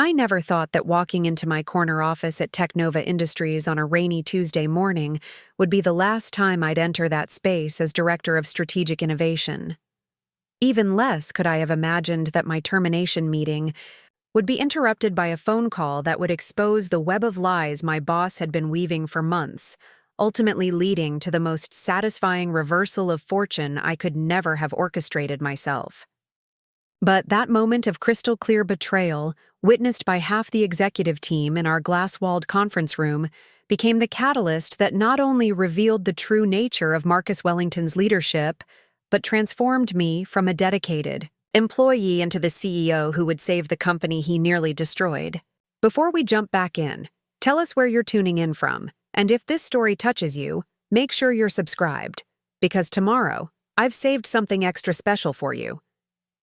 I never thought that walking into my corner office at TechNova Industries on a rainy Tuesday morning would be the last time I'd enter that space as Director of Strategic Innovation. Even less could I have imagined that my termination meeting would be interrupted by a phone call that would expose the web of lies my boss had been weaving for months, ultimately leading to the most satisfying reversal of fortune I could never have orchestrated myself. But that moment of crystal-clear betrayal, witnessed by half the executive team in our glass-walled conference room, became the catalyst that not only revealed the true nature of Marcus Wellington's leadership, but transformed me from a dedicated employee into the CEO who would save the company he nearly destroyed. Before we jump back in, tell us where you're tuning in from, and if this story touches you, make sure you're subscribed, because tomorrow, I've saved something extra special for you.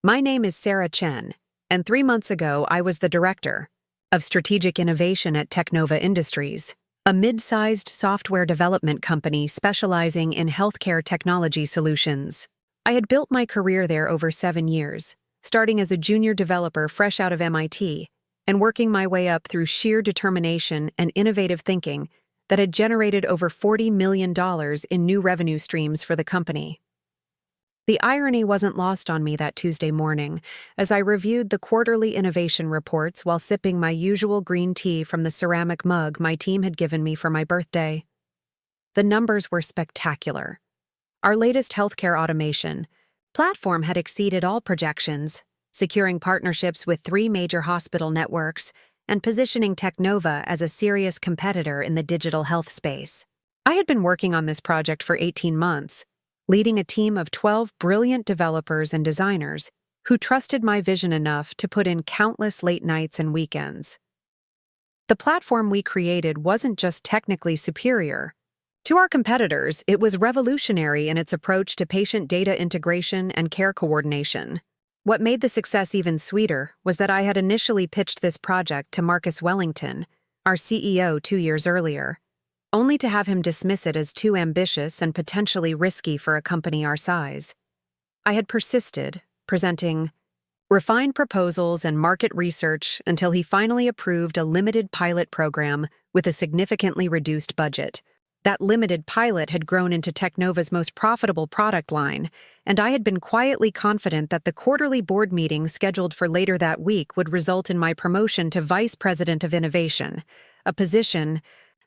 My name is Sarah Chen, and 3 months ago I was the Director of Strategic Innovation at TechNova Industries, a mid-sized software development company specializing in healthcare technology solutions. I had built my career there over 7 years, starting as a junior developer fresh out of MIT, and working my way up through sheer determination and innovative thinking that had generated over $40 million in new revenue streams for the company. The irony wasn't lost on me that Tuesday morning as I reviewed the quarterly innovation reports while sipping my usual green tea from the ceramic mug my team had given me for my birthday. The numbers were spectacular. Our latest healthcare automation platform had exceeded all projections, securing partnerships with 3 major hospital networks and positioning TechNova as a serious competitor in the digital health space. I had been working on this project for 18 months, leading a team of 12 brilliant developers and designers who trusted my vision enough to put in countless late nights and weekends. The platform we created wasn't just technically superior. To our competitors, it was revolutionary in its approach to patient data integration and care coordination. What made the success even sweeter was that I had initially pitched this project to Marcus Wellington, our CEO 2 years earlier, only to have him dismiss it as too ambitious and potentially risky for a company our size. I had persisted, presenting refined proposals and market research until he finally approved a limited pilot program with a significantly reduced budget. That limited pilot had grown into TechNova's most profitable product line, and I had been quietly confident that the quarterly board meeting scheduled for later that week would result in my promotion to Vice President of Innovation, a position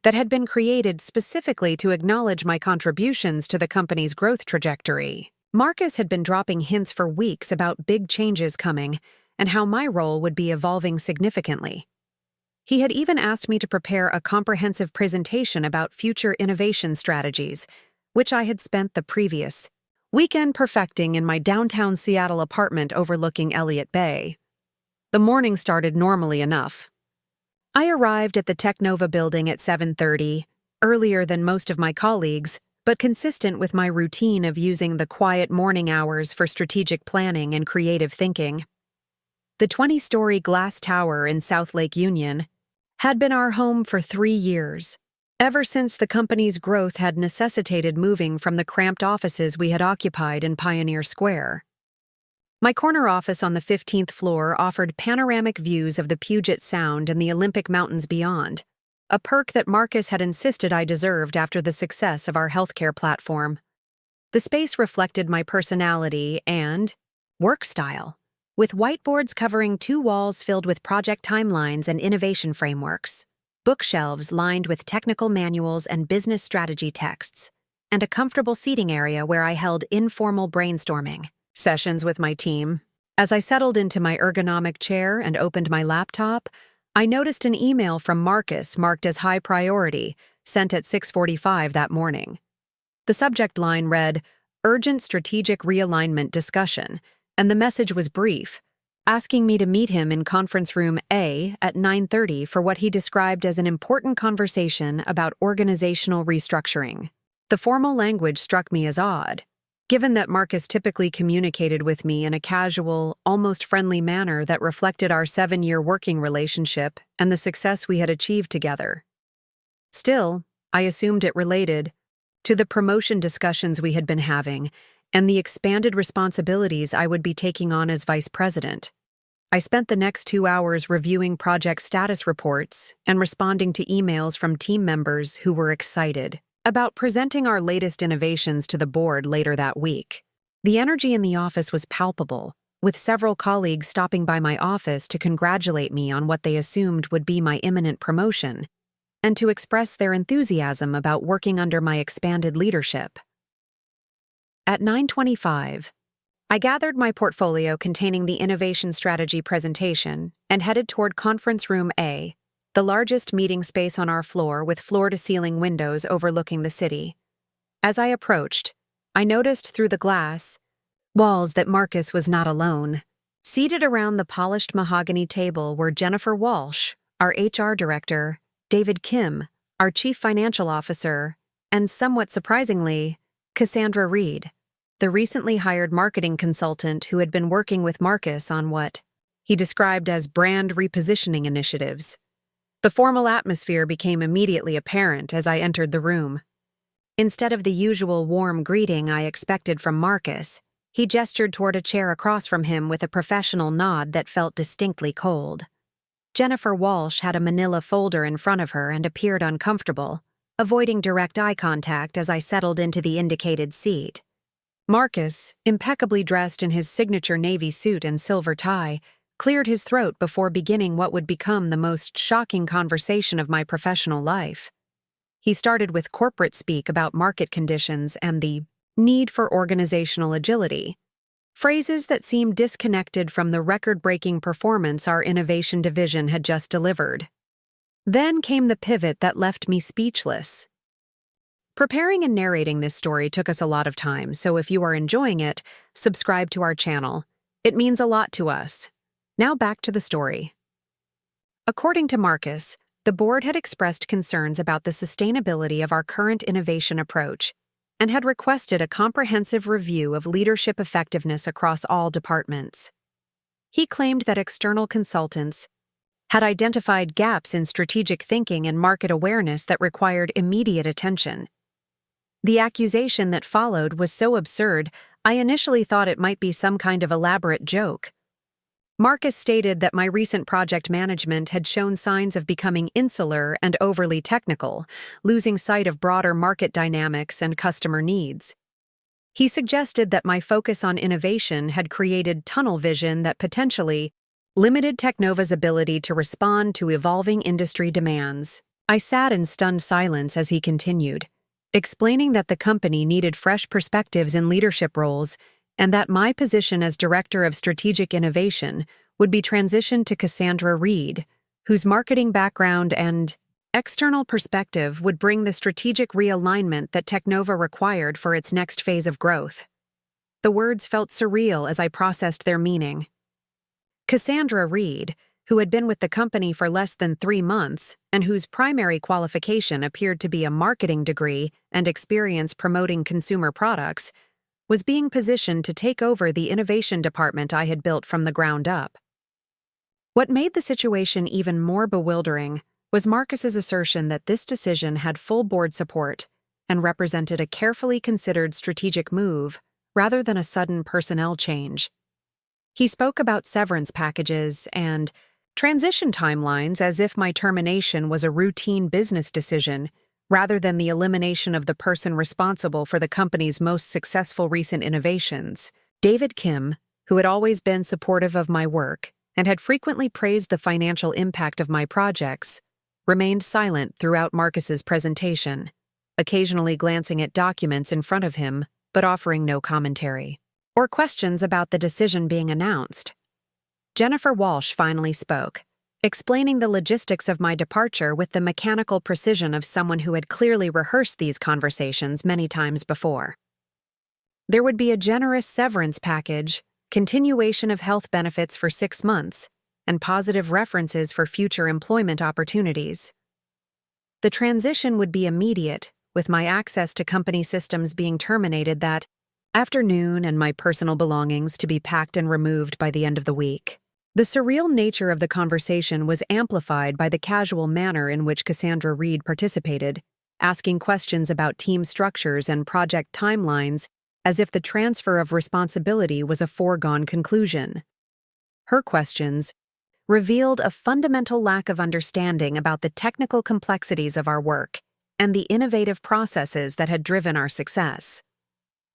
that had been created specifically to acknowledge my contributions to the company's growth trajectory. Marcus had been dropping hints for weeks about big changes coming and how my role would be evolving significantly. He had even asked me to prepare a comprehensive presentation about future innovation strategies, which I had spent the previous weekend perfecting in my downtown Seattle apartment overlooking Elliott Bay. The morning started normally enough. I arrived at the TechNova building at 7:30, earlier than most of my colleagues, but consistent with my routine of using the quiet morning hours for strategic planning and creative thinking. The 20-story glass tower in South Lake Union had been our home for 3 years, ever since the company's growth had necessitated moving from the cramped offices we had occupied in Pioneer Square. My corner office on the 15th floor offered panoramic views of the Puget Sound and the Olympic Mountains beyond, a perk that Marcus had insisted I deserved after the success of our healthcare platform. The space reflected my personality and work style, with whiteboards covering 2 walls filled with project timelines and innovation frameworks, bookshelves lined with technical manuals and business strategy texts, and a comfortable seating area where I held informal brainstorming sessions with my team. As I settled into my ergonomic chair and opened my laptop, I noticed an email from Marcus marked as high priority, sent at 6:45 that morning. The subject line read, "Urgent Strategic Realignment Discussion," and the message was brief, asking me to meet him in conference room A at 9:30 for what he described as an important conversation about organizational restructuring. The formal language struck me as odd, given that Marcus typically communicated with me in a casual, almost friendly manner that reflected our 7-year working relationship and the success we had achieved together. Still, I assumed it related to the promotion discussions we had been having and the expanded responsibilities I would be taking on as vice president. I spent the next 2 hours reviewing project status reports and responding to emails from team members who were excited about presenting our latest innovations to the board later that week. The energy in the office was palpable, with several colleagues stopping by my office to congratulate me on what they assumed would be my imminent promotion, and to express their enthusiasm about working under my expanded leadership. At 9:25, I gathered my portfolio containing the innovation strategy presentation and headed toward Conference Room A, the largest meeting space on our floor with floor-to-ceiling windows overlooking the city. As I approached, I noticed through the glass walls that Marcus was not alone. Seated around the polished mahogany table were Jennifer Walsh, our HR director, David Kim, our chief financial officer, and somewhat surprisingly, Cassandra Reed, the recently hired marketing consultant who had been working with Marcus on what he described as brand repositioning initiatives. The formal atmosphere became immediately apparent as I entered the room. Instead of the usual warm greeting I expected from Marcus, he gestured toward a chair across from him with a professional nod that felt distinctly cold. Jennifer Walsh had a manila folder in front of her and appeared uncomfortable, avoiding direct eye contact as I settled into the indicated seat. Marcus, impeccably dressed in his signature navy suit and silver tie, cleared his throat before beginning what would become the most shocking conversation of my professional life. He started with corporate speak about market conditions and the need for organizational agility, phrases that seemed disconnected from the record-breaking performance our innovation division had just delivered. Then came the pivot that left me speechless. Preparing and narrating this story took us a lot of time, so if you are enjoying it, subscribe to our channel. It means a lot to us. Now back to the story. According to Marcus, the board had expressed concerns about the sustainability of our current innovation approach and had requested a comprehensive review of leadership effectiveness across all departments. He claimed that external consultants had identified gaps in strategic thinking and market awareness that required immediate attention. The accusation that followed was so absurd, I initially thought it might be some kind of elaborate joke. Marcus stated that my recent project management had shown signs of becoming insular and overly technical, losing sight of broader market dynamics and customer needs. He suggested that my focus on innovation had created tunnel vision that potentially limited TechNova's ability to respond to evolving industry demands. I sat in stunned silence as he continued, explaining that the company needed fresh perspectives in leadership roles and that my position as Director of Strategic Innovation would be transitioned to Cassandra Reed, whose marketing background and external perspective would bring the strategic realignment that TechNova required for its next phase of growth. The words felt surreal as I processed their meaning. Cassandra Reed, who had been with the company for less than 3 months and whose primary qualification appeared to be a marketing degree and experience promoting consumer products, was being positioned to take over the innovation department I had built from the ground up. What made the situation even more bewildering was Marcus's assertion that this decision had full board support and represented a carefully considered strategic move rather than a sudden personnel change. He spoke about severance packages and transition timelines as if my termination was a routine business decision rather than the elimination of the person responsible for the company's most successful recent innovations. David Kim, who had always been supportive of my work and had frequently praised the financial impact of my projects, remained silent throughout Marcus's presentation, occasionally glancing at documents in front of him but offering no commentary or questions about the decision being announced. Jennifer Walsh finally spoke, explaining the logistics of my departure with the mechanical precision of someone who had clearly rehearsed these conversations many times before. There would be a generous severance package, continuation of health benefits for 6 months, and positive references for future employment opportunities. The transition would be immediate, with my access to company systems being terminated that afternoon and my personal belongings to be packed and removed by the end of the week. The surreal nature of the conversation was amplified by the casual manner in which Cassandra Reed participated, asking questions about team structures and project timelines as if the transfer of responsibility was a foregone conclusion. her questions revealed a fundamental lack of understanding about the technical complexities of our work and the innovative processes that had driven our success.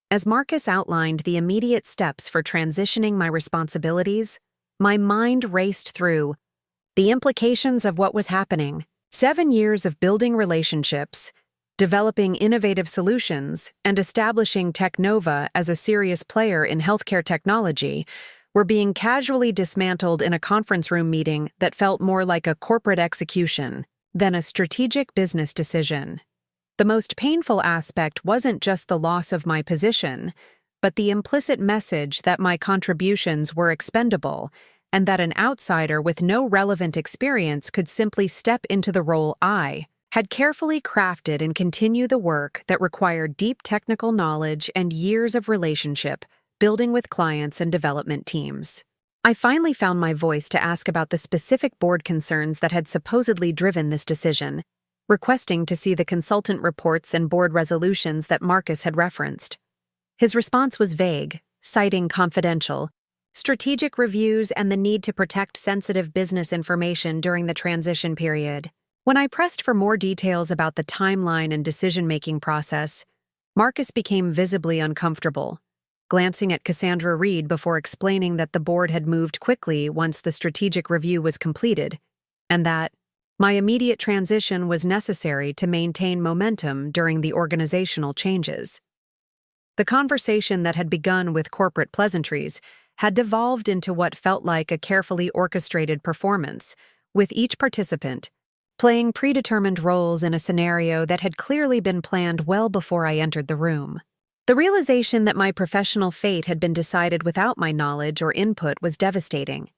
As Marcus outlined the immediate steps for transitioning my responsibilities, my mind raced through the implications of what was happening. 7 years of building relationships, developing innovative solutions, and establishing TechNova as a serious player in healthcare technology were being casually dismantled in a conference room meeting that felt more like a corporate execution than a strategic business decision. The most painful aspect wasn't just the loss of my position, but the implicit message that my contributions were expendable and that an outsider with no relevant experience could simply step into the role I had carefully crafted and continue the work that required deep technical knowledge and years of relationship building with clients and development teams. I finally found my voice to ask about the specific board concerns that had supposedly driven this decision, requesting to see the consultant reports and board resolutions that Marcus had referenced. His response was vague, citing confidential, strategic reviews and the need to protect sensitive business information during the transition period. When I pressed for more details about the timeline and decision-making process, Marcus became visibly uncomfortable, glancing at Cassandra Reed before explaining that the board had moved quickly once the strategic review was completed, and that my immediate transition was necessary to maintain momentum during the organizational changes. The conversation that had begun with corporate pleasantries had devolved into what felt like a carefully orchestrated performance, with each participant playing predetermined roles in a scenario that had clearly been planned well before I entered the room. The realization that my professional fate had been decided without my knowledge or input was devastating.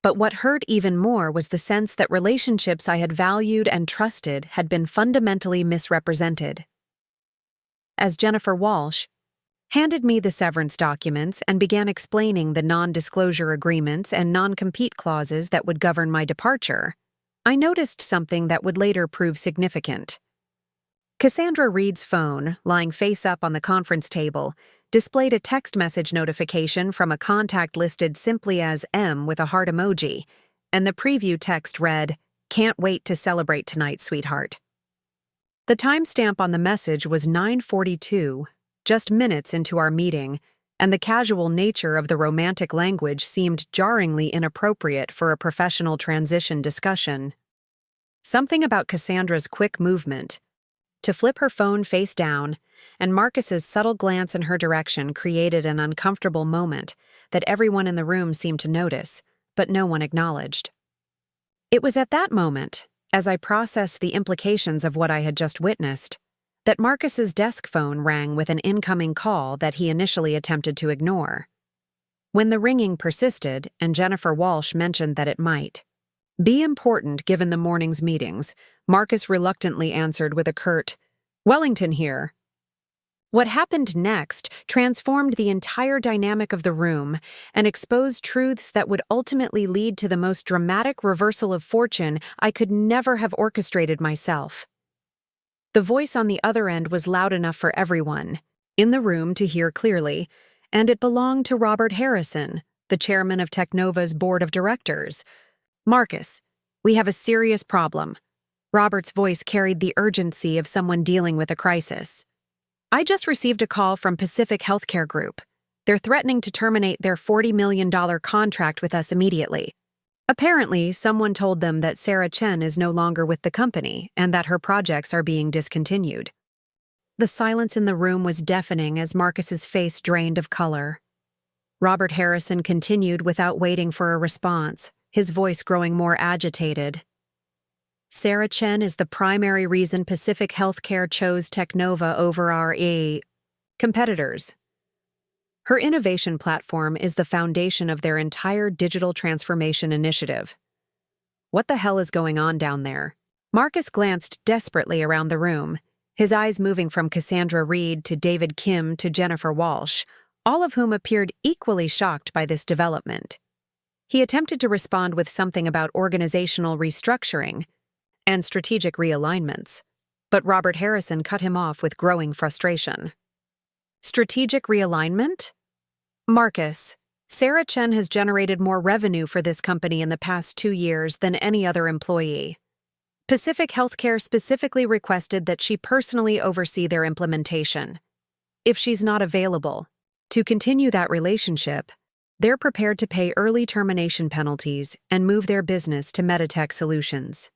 But what hurt even more was the sense that relationships I had valued and trusted had been fundamentally misrepresented. As Jennifer Walsh handed me the severance documents and began explaining the non-disclosure agreements and non-compete clauses that would govern my departure, I noticed something that would later prove significant. Cassandra Reed's phone, lying face up on the conference table, displayed a text message notification from a contact listed simply as M with a heart emoji, and the preview text read, "Can't wait to celebrate tonight, sweetheart." The timestamp on the message was 9:42, just minutes into our meeting, and the casual nature of the romantic language seemed jarringly inappropriate for a professional transition discussion. Something about Cassandra's quick movement to flip her phone face down and Marcus's subtle glance in her direction created an uncomfortable moment that everyone in the room seemed to notice, but no one acknowledged. It was at that moment, as I processed the implications of what I had just witnessed, that Marcus's desk phone rang with an incoming call that he initially attempted to ignore. When the ringing persisted and Jennifer Walsh mentioned that it might be important given the morning's meetings, Marcus reluctantly answered with a curt, "Wellington here." What happened next transformed the entire dynamic of the room and exposed truths that would ultimately lead to the most dramatic reversal of fortune I could never have orchestrated myself. The voice on the other end was loud enough for everyone in the room to hear clearly, and it belonged to Robert Harrison, the chairman of TechNova's board of directors. "Marcus, we have a serious problem." Robert's voice carried the urgency of someone dealing with a crisis. "I just received a call from Pacific Healthcare Group. They're threatening to terminate their $40 million contract with us immediately. Apparently, someone told them that Sarah Chen is no longer with the company and that her projects are being discontinued." The silence in the room was deafening as Marcus's face drained of color. Robert Harrison continued without waiting for a response, his voice growing more agitated. "Sarah Chen is the primary reason Pacific Healthcare chose TechNova over our competitors. Her innovation platform is the foundation of their entire digital transformation initiative." "What the hell is going on down there?" Marcus glanced desperately around the room, his eyes moving from Cassandra Reed to David Kim to Jennifer Walsh, all of whom appeared equally shocked by this development. He attempted to respond with something about organizational restructuring and strategic realignments, but Robert Harrison cut him off with growing frustration. "Strategic realignment? Marcus, Sarah Chen has generated more revenue for this company in the past 2 years than any other employee. Pacific Healthcare specifically requested that she personally oversee their implementation. If she's not available to continue that relationship, they're prepared to pay early termination penalties and move their business to Meditech Solutions.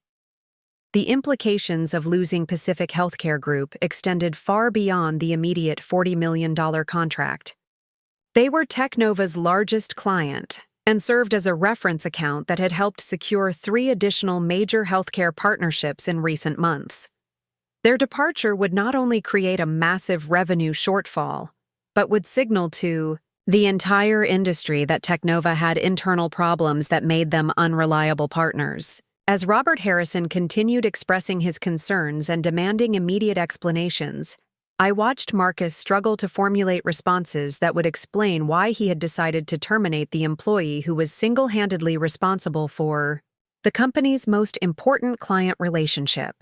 The implications of losing Pacific Healthcare Group extended far beyond the immediate $40 million contract. They were TechNova's largest client and served as a reference account that had helped secure 3 additional major healthcare partnerships in recent months. Their departure would not only create a massive revenue shortfall, but would signal to the entire industry that TechNova had internal problems that made them unreliable partners. As Robert Harrison continued expressing his concerns and demanding immediate explanations, I watched Marcus struggle to formulate responses that would explain why he had decided to terminate the employee who was single-handedly responsible for the company's most important client relationship.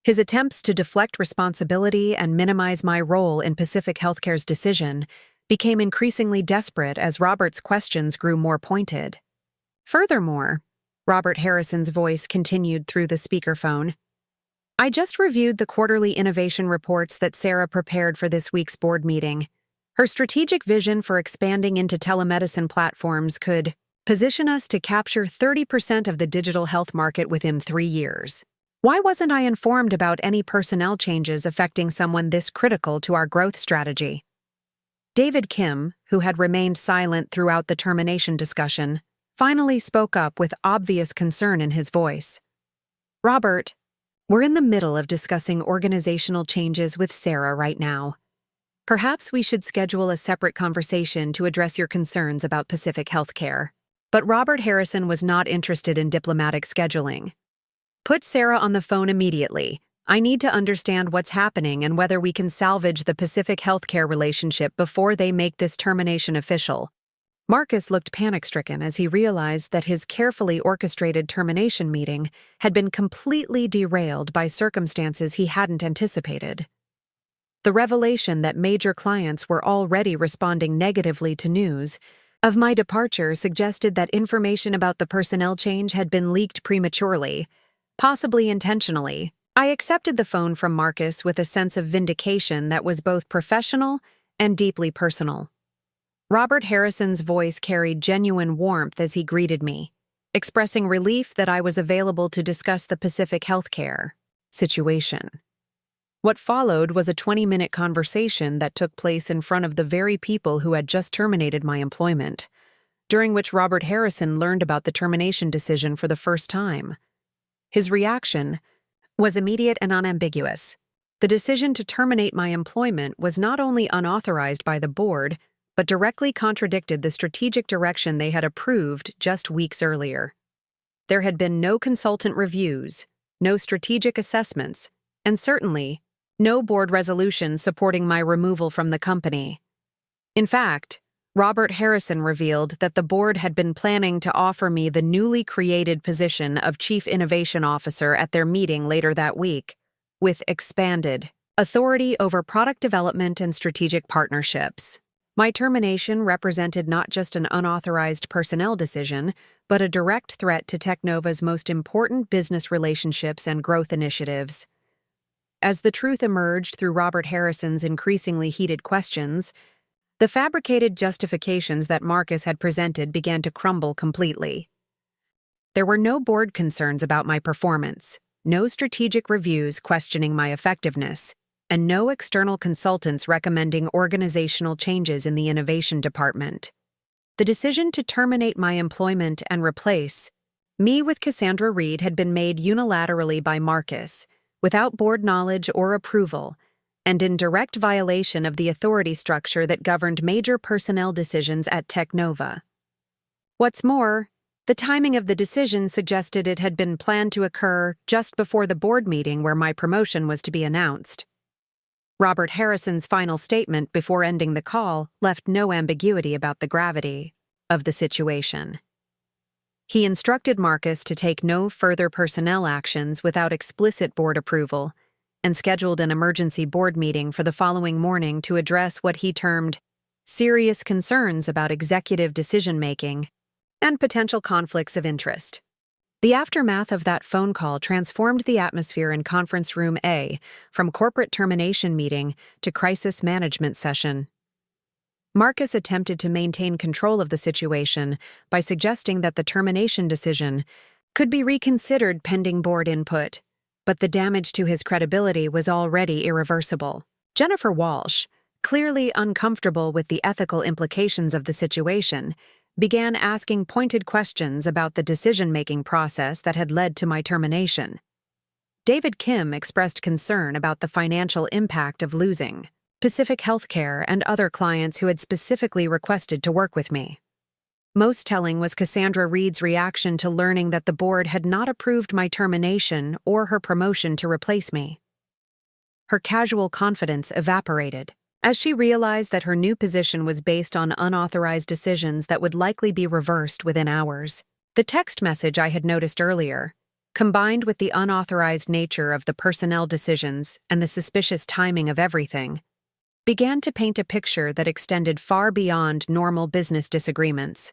His attempts to deflect responsibility and minimize my role in Pacific Healthcare's decision became increasingly desperate as Robert's questions grew more pointed. Furthermore, Robert Harrison's voice continued through the speakerphone, I just reviewed the quarterly innovation reports that Sarah prepared for this week's board meeting. Her strategic vision for expanding into telemedicine platforms could position us to capture 30% of the digital health market within 3 years. Why wasn't I informed about any personnel changes affecting someone this critical to our growth strategy? David Kim, who had remained silent throughout the termination discussion, finally spoke up with obvious concern in his voice. Robert, we're in the middle of discussing organizational changes with Sarah right now. Perhaps we should schedule a separate conversation to address your concerns about Pacific Healthcare. But Robert Harrison was not interested in diplomatic scheduling. Put Sarah on the phone immediately. I need to understand what's happening and whether we can salvage the Pacific Healthcare relationship before they make this termination official. Marcus looked panic-stricken as he realized that his carefully orchestrated termination meeting had been completely derailed by circumstances he hadn't anticipated. The revelation that major clients were already responding negatively to news of my departure suggested that information about the personnel change had been leaked prematurely, possibly intentionally. I accepted the phone from Marcus with a sense of vindication that was both professional and deeply personal. Robert Harrison's voice carried genuine warmth as he greeted me, expressing relief that I was available to discuss the Pacific Healthcare situation. What followed was a 20-minute conversation that took place in front of the very people who had just terminated my employment, during which Robert Harrison learned about the termination decision for the first time. His reaction was immediate and unambiguous. The decision to terminate my employment was not only unauthorized by the board, but directly contradicted the strategic direction they had approved just weeks earlier. There had been no consultant reviews, no strategic assessments, and certainly no board resolution supporting my removal from the company. In fact, Robert Harrison revealed that the board had been planning to offer me the newly created position of Chief Innovation Officer at their meeting later that week, with expanded authority over product development and strategic partnerships. My termination represented not just an unauthorized personnel decision, but a direct threat to TechNova's most important business relationships and growth initiatives. As the truth emerged through Robert Harrison's increasingly heated questions, the fabricated justifications that Marcus had presented began to crumble completely. There were no board concerns about my performance, no strategic reviews questioning my effectiveness, and no external consultants recommending organizational changes in the innovation department. The decision to terminate my employment and replace me with Cassandra Reed had been made unilaterally by Marcus, without board knowledge or approval, and in direct violation of the authority structure that governed major personnel decisions at TechNova. What's more, the timing of the decision suggested it had been planned to occur just before the board meeting where my promotion was to be announced. Robert Harrison's final statement before ending the call left no ambiguity about the gravity of the situation. He instructed Marcus to take no further personnel actions without explicit board approval, and scheduled an emergency board meeting for the following morning to address what he termed serious concerns about executive decision-making, and potential conflicts of interest. The aftermath of that phone call transformed the atmosphere in Conference Room A from corporate termination meeting to crisis management session. Marcus attempted to maintain control of the situation by suggesting that the termination decision could be reconsidered pending board input, but the damage to his credibility was already irreversible. Jennifer Walsh, clearly uncomfortable with the ethical implications of the situation, began asking pointed questions about the decision-making process that had led to my termination. David Kim expressed concern about the financial impact of losing Pacific Healthcare and other clients who had specifically requested to work with me. Most telling was Cassandra Reed's reaction to learning that the board had not approved my termination or her promotion to replace me. Her casual confidence evaporated as she realized that her new position was based on unauthorized decisions that would likely be reversed within hours. The text message I had noticed earlier, combined with the unauthorized nature of the personnel decisions and the suspicious timing of everything, began to paint a picture that extended far beyond normal business disagreements.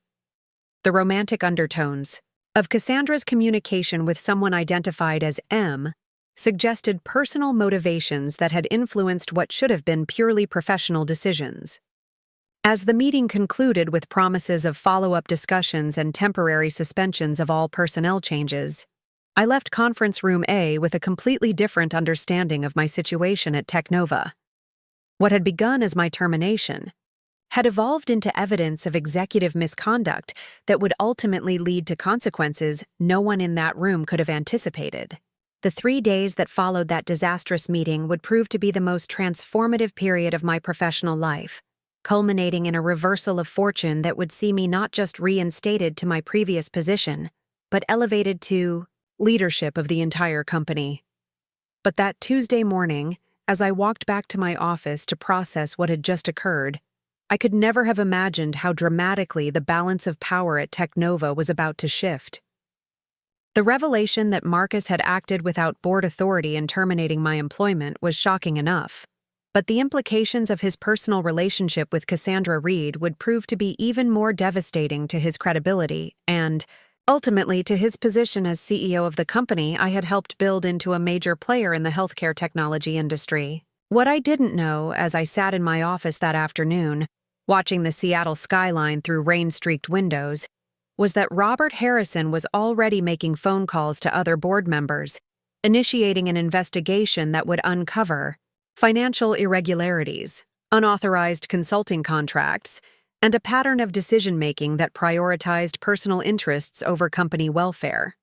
The romantic undertones of Cassandra's communication with someone identified as M suggested personal motivations that had influenced what should have been purely professional decisions. As the meeting concluded with promises of follow-up discussions and temporary suspensions of all personnel changes, I left Conference Room A with a completely different understanding of my situation at TechNova. What had begun as my termination had evolved into evidence of executive misconduct that would ultimately lead to consequences no one in that room could have anticipated. The 3 days that followed that disastrous meeting would prove to be the most transformative period of my professional life, culminating in a reversal of fortune that would see me not just reinstated to my previous position, but elevated to leadership of the entire company. But that Tuesday morning, as I walked back to my office to process what had just occurred, I could never have imagined how dramatically the balance of power at TechNova was about to shift. The revelation that Marcus had acted without board authority in terminating my employment was shocking enough, but the implications of his personal relationship with Cassandra Reed would prove to be even more devastating to his credibility and, ultimately, to his position as CEO of the company I had helped build into a major player in the healthcare technology industry. What I didn't know as I sat in my office that afternoon, watching the Seattle skyline through rain-streaked windows, was that Robert Harrison was already making phone calls to other board members, initiating an investigation that would uncover financial irregularities, unauthorized consulting contracts, and a pattern of decision-making that prioritized personal interests over company welfare.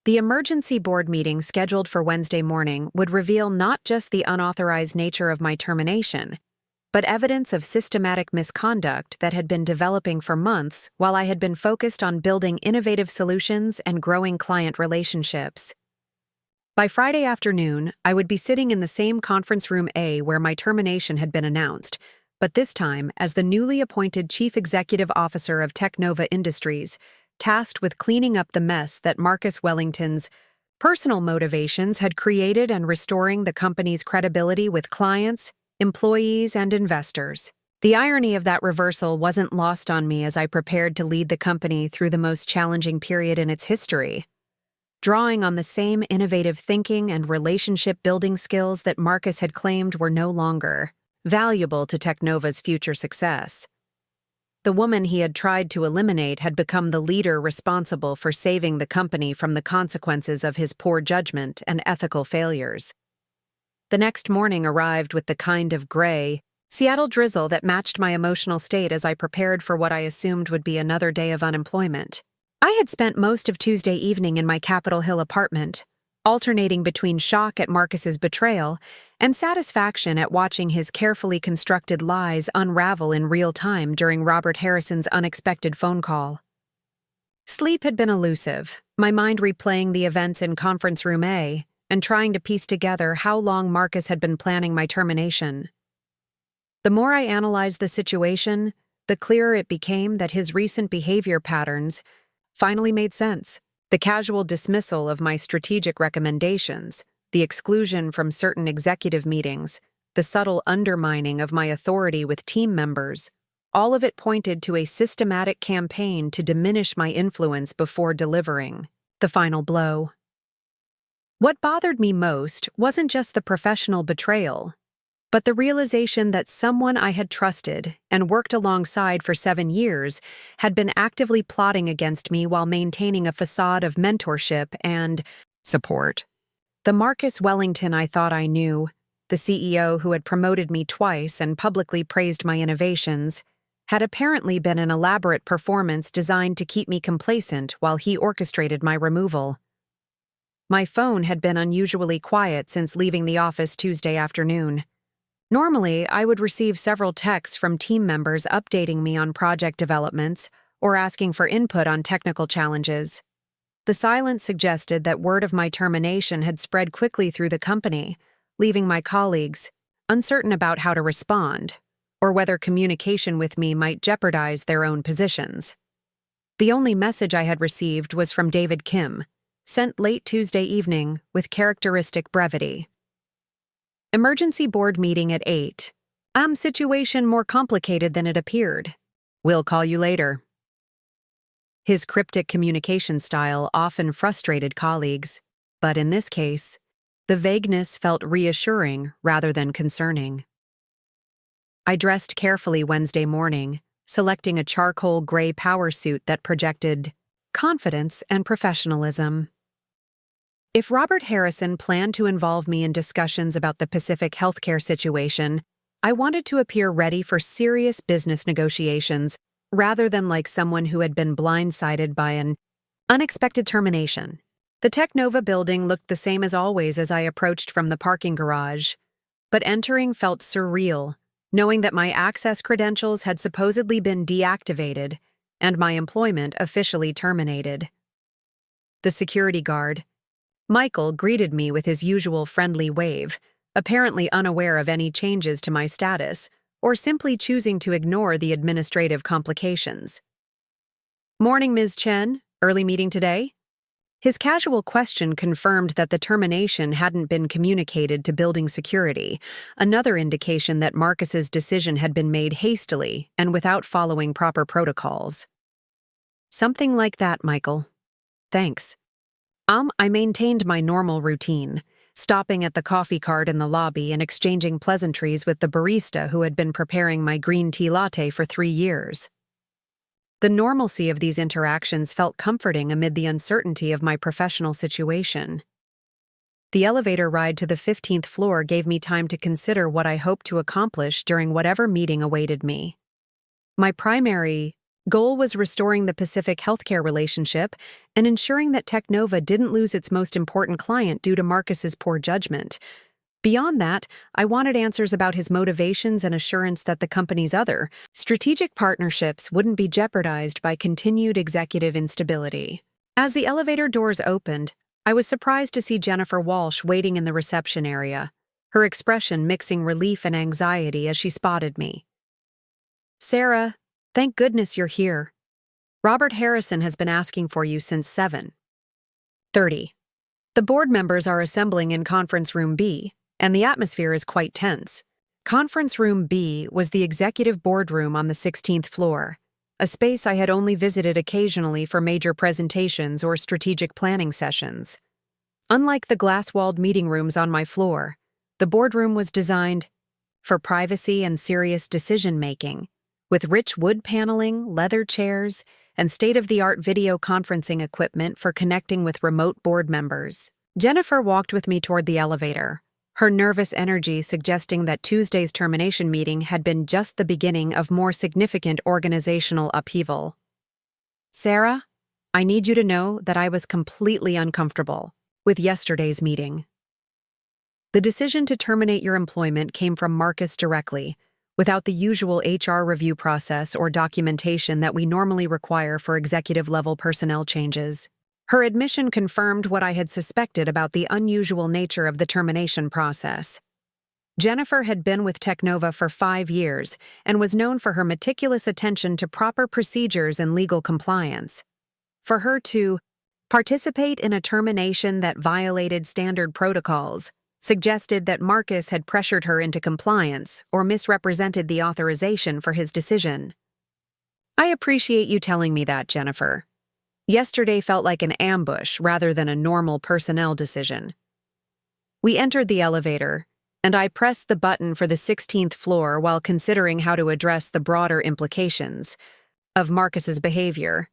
The emergency board meeting scheduled for Wednesday morning would reveal not just the unauthorized nature of my termination, but evidence of systematic misconduct that had been developing for months while I had been focused on building innovative solutions and growing client relationships. By Friday afternoon, I would be sitting in the same Conference Room A where my termination had been announced, but this time as the newly appointed Chief Executive Officer of TechNova Industries, tasked with cleaning up the mess that Marcus Wellington's personal motivations had created and restoring the company's credibility with clients, employees, and investors. The irony of that reversal wasn't lost on me as I prepared to lead the company through the most challenging period in its history. Drawing on the same innovative thinking and relationship-building skills that Marcus had claimed were no longer valuable to TechNova's future success. The woman he had tried to eliminate had become the leader responsible for saving the company from the consequences of his poor judgment and ethical failures. The next morning arrived with the kind of gray, Seattle drizzle that matched my emotional state as I prepared for what I assumed would be another day of unemployment. I had spent most of Tuesday evening in my Capitol Hill apartment, alternating between shock at Marcus's betrayal and satisfaction at watching his carefully constructed lies unravel in real time during Robert Harrison's unexpected phone call. Sleep had been elusive, my mind replaying the events in Conference Room A and trying to piece together how long Marcus had been planning my termination. The more I analyzed the situation, the clearer it became that his recent behavior patterns finally made sense. The casual dismissal of my strategic recommendations, the exclusion from certain executive meetings, the subtle undermining of my authority with team members, all of it pointed to a systematic campaign to diminish my influence before delivering the final blow. What bothered me most wasn't just the professional betrayal, but the realization that someone I had trusted and worked alongside for 7 years had been actively plotting against me while maintaining a facade of mentorship and support. The Marcus Wellington I thought I knew, the CEO who had promoted me twice and publicly praised my innovations, had apparently been an elaborate performance designed to keep me complacent while he orchestrated my removal. My phone had been unusually quiet since leaving the office Tuesday afternoon. Normally, I would receive several texts from team members updating me on project developments or asking for input on technical challenges. The silence suggested that word of my termination had spread quickly through the company, leaving my colleagues uncertain about how to respond or whether communication with me might jeopardize their own positions. The only message I had received was from David Kim, sent late Tuesday evening with characteristic brevity. Emergency board meeting at 8. Situation more complicated than it appeared. We'll call you later. His cryptic communication style often frustrated colleagues, but in this case, the vagueness felt reassuring rather than concerning. I dressed carefully Wednesday morning, selecting a charcoal gray power suit that projected confidence and professionalism. If Robert Harrison planned to involve me in discussions about the Pacific healthcare situation, I wanted to appear ready for serious business negotiations rather than like someone who had been blindsided by an unexpected termination. The TechNova building looked the same as always as I approached from the parking garage, but entering felt surreal, knowing that my access credentials had supposedly been deactivated and my employment officially terminated. The security guard, Michael, greeted me with his usual friendly wave, apparently unaware of any changes to my status or simply choosing to ignore the administrative complications. "Morning, Ms. Chen. Early meeting today?" His casual question confirmed that the termination hadn't been communicated to building security, another indication that Marcus's decision had been made hastily and without following proper protocols. "Something like that, Michael. Thanks." I maintained my normal routine, stopping at the coffee cart in the lobby and exchanging pleasantries with the barista who had been preparing my green tea latte for 3 years. The normalcy of these interactions felt comforting amid the uncertainty of my professional situation. The elevator ride to the 15th floor gave me time to consider what I hoped to accomplish during whatever meeting awaited me. My primary goal was restoring the Pacific healthcare relationship and ensuring that TechNova didn't lose its most important client due to Marcus's poor judgment. Beyond that, I wanted answers about his motivations and assurance that the company's other strategic partnerships wouldn't be jeopardized by continued executive instability. As the elevator doors opened, I was surprised to see Jennifer Walsh waiting in the reception area, her expression mixing relief and anxiety as she spotted me. "Sarah, thank goodness you're here. Robert Harrison has been asking for you since 7:30. The board members are assembling in Conference Room B, and the atmosphere is quite tense. Conference Room B was the executive boardroom on the 16th floor, a space I had only visited occasionally for major presentations or strategic planning sessions. Unlike the glass-walled meeting rooms on my floor, the boardroom was designed for privacy and serious decision-making, with rich wood paneling, leather chairs, and state-of-the-art video conferencing equipment for connecting with remote board members. Jennifer walked with me toward the elevator, her nervous energy suggesting that Tuesday's termination meeting had been just the beginning of more significant organizational upheaval. "Sarah, I need you to know that I was completely uncomfortable with yesterday's meeting. The decision to terminate your employment came from Marcus directly, without the usual HR review process or documentation that we normally require for executive-level personnel changes." Her admission confirmed what I had suspected about the unusual nature of the termination process. Jennifer had been with TechNova for 5 years and was known for her meticulous attention to proper procedures and legal compliance. For her to participate in a termination that violated standard protocols suggested that Marcus had pressured her into compliance or misrepresented the authorization for his decision. I appreciate you telling me that, Jennifer. Yesterday felt like an ambush rather than a normal personnel decision. We entered the elevator, and I pressed the button for the 16th floor while considering how to address the broader implications of Marcus's behavior.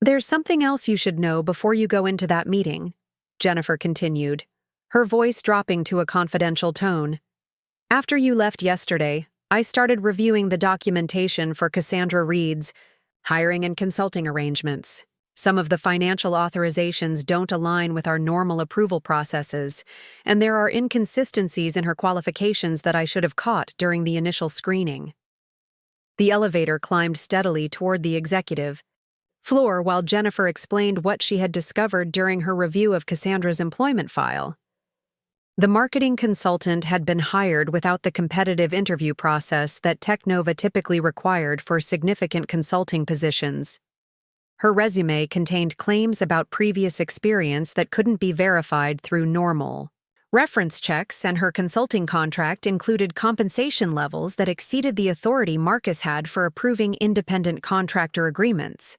There's something else you should know before you go into that meeting, Jennifer continued, her voice dropping to a confidential tone. After you left yesterday, I started reviewing the documentation for Cassandra Reed's hiring and consulting arrangements. Some of the financial authorizations don't align with our normal approval processes, and there are inconsistencies in her qualifications that I should have caught during the initial screening. The elevator climbed steadily toward the executive floor while Jennifer explained what she had discovered during her review of Cassandra's employment file. The marketing consultant had been hired without the competitive interview process that TechNova typically required for significant consulting positions. Her resume contained claims about previous experience that couldn't be verified through normal reference checks, and her consulting contract included compensation levels that exceeded the authority Marcus had for approving independent contractor agreements.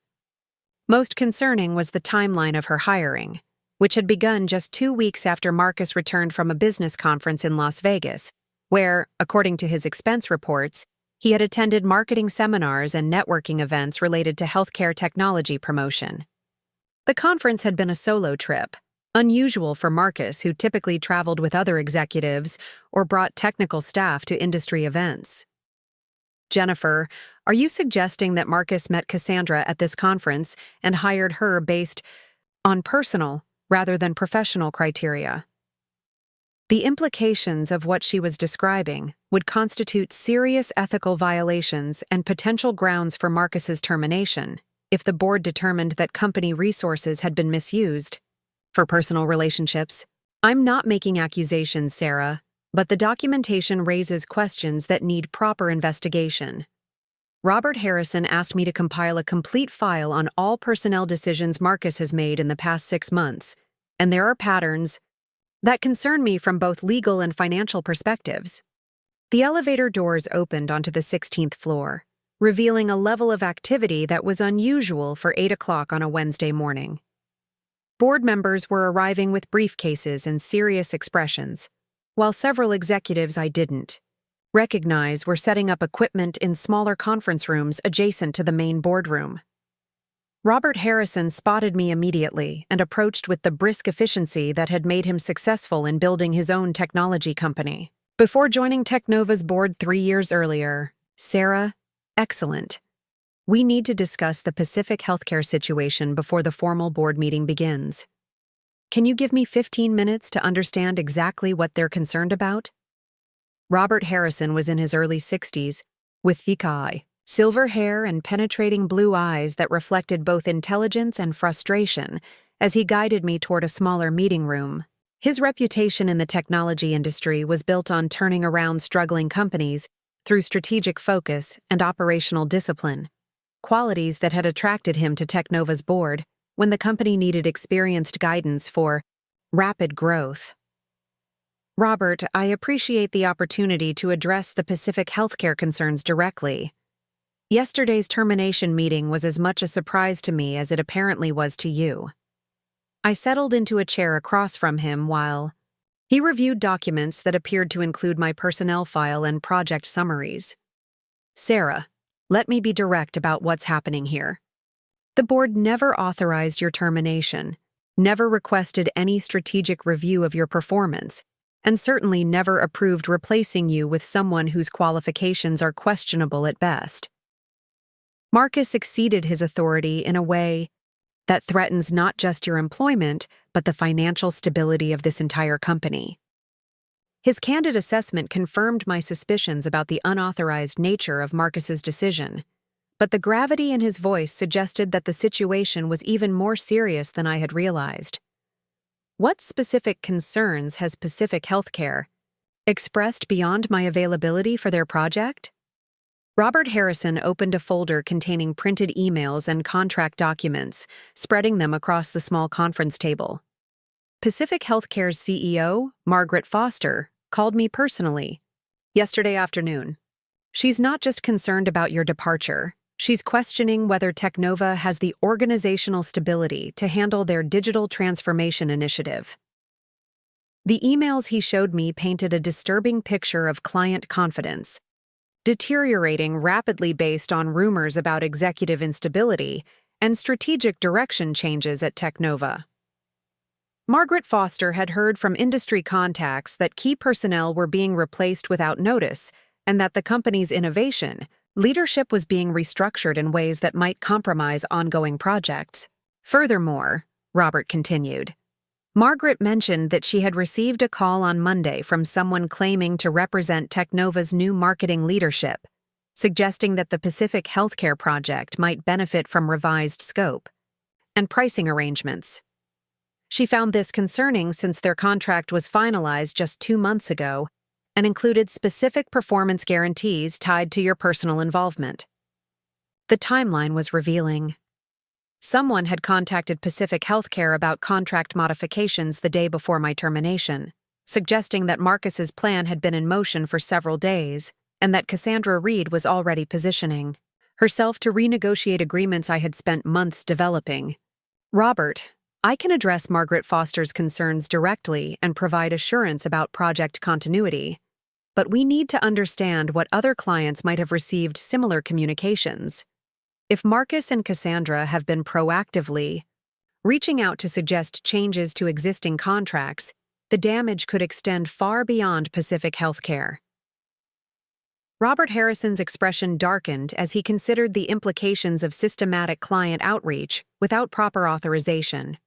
Most concerning was the timeline of her hiring, which had begun just 2 weeks after Marcus returned from a business conference in Las Vegas, where, according to his expense reports, he had attended marketing seminars and networking events related to healthcare technology promotion. The conference had been a solo trip, unusual for Marcus, who typically traveled with other executives or brought technical staff to industry events. Jennifer, are you suggesting that Marcus met Cassandra at this conference and hired her based on personal rather than professional criteria? The implications of what she was describing would constitute serious ethical violations and potential grounds for Marcus's termination if the board determined that company resources had been misused for personal relationships. I'm not making accusations, Sarah, but the documentation raises questions that need proper investigation. Robert Harrison asked me to compile a complete file on all personnel decisions Marcus has made in the past 6 months, and there are patterns that concern me from both legal and financial perspectives. The elevator doors opened onto the 16th floor, revealing a level of activity that was unusual for 8 o'clock on a Wednesday morning. Board members were arriving with briefcases and serious expressions, while several executives I didn't recognize were setting up equipment in smaller conference rooms adjacent to the main boardroom. Robert Harrison spotted me immediately and approached with the brisk efficiency that had made him successful in building his own technology company. Before joining TechNova's board 3 years earlier, Sarah, excellent. We need to discuss the Pacific healthcare situation before the formal board meeting begins. Can you give me 15 minutes to understand exactly what they're concerned about? Robert Harrison was in his early 60s, with thick eye, silver hair, and penetrating blue eyes that reflected both intelligence and frustration as he guided me toward a smaller meeting room. His reputation in the technology industry was built on turning around struggling companies through strategic focus and operational discipline, qualities that had attracted him to TechNova's board when the company needed experienced guidance for rapid growth. Robert, I appreciate the opportunity to address the Pacific healthcare concerns directly. Yesterday's termination meeting was as much a surprise to me as it apparently was to you. I settled into a chair across from him while he reviewed documents that appeared to include my personnel file and project summaries. Sarah, let me be direct about what's happening here. The board never authorized your termination, never requested any strategic review of your performance, and certainly never approved replacing you with someone whose qualifications are questionable at best. Marcus exceeded his authority in a way that threatens not just your employment, but the financial stability of this entire company. His candid assessment confirmed my suspicions about the unauthorized nature of Marcus's decision, but the gravity in his voice suggested that the situation was even more serious than I had realized. What specific concerns has Pacific Healthcare expressed beyond my availability for their project? Robert Harrison opened a folder containing printed emails and contract documents, spreading them across the small conference table. Pacific Healthcare's CEO, Margaret Foster, called me personally yesterday afternoon. She's not just concerned about your departure, She's questioning whether TechNova has the organizational stability to handle their digital transformation initiative. The emails he showed me painted a disturbing picture of client confidence, deteriorating rapidly based on rumors about executive instability and strategic direction changes at TechNova. Margaret Foster had heard from industry contacts that key personnel were being replaced without notice and that the company's leadership was being restructured in ways that might compromise ongoing projects. Furthermore, Robert continued, Margaret mentioned that she had received a call on Monday from someone claiming to represent TechNova's new marketing leadership, suggesting that the Pacific Healthcare project might benefit from revised scope and pricing arrangements. She found this concerning since their contract was finalized just 2 months ago and included specific performance guarantees tied to your personal involvement. The timeline was revealing. Someone had contacted Pacific Healthcare about contract modifications the day before my termination, suggesting that Marcus's plan had been in motion for several days and that Cassandra Reed was already positioning herself to renegotiate agreements I had spent months developing. Robert, I can address Margaret Foster's concerns directly and provide assurance about project continuity, but we need to understand what other clients might have received similar communications. If Marcus and Cassandra have been proactively reaching out to suggest changes to existing contracts, the damage could extend far beyond Pacific Healthcare. Robert Harrison's expression darkened as he considered the implications of systematic client outreach without proper authorization.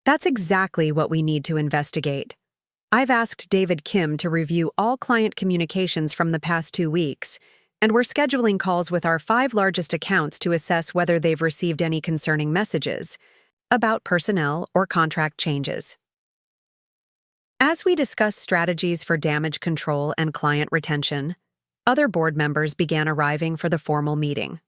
That's exactly what we need to investigate. I've asked David Kim to review all client communications from the past 2 weeks, and we're scheduling calls with our 5 largest accounts to assess whether they've received any concerning messages about personnel or contract changes. As we discussed strategies for damage control and client retention, other board members began arriving for the formal meeting.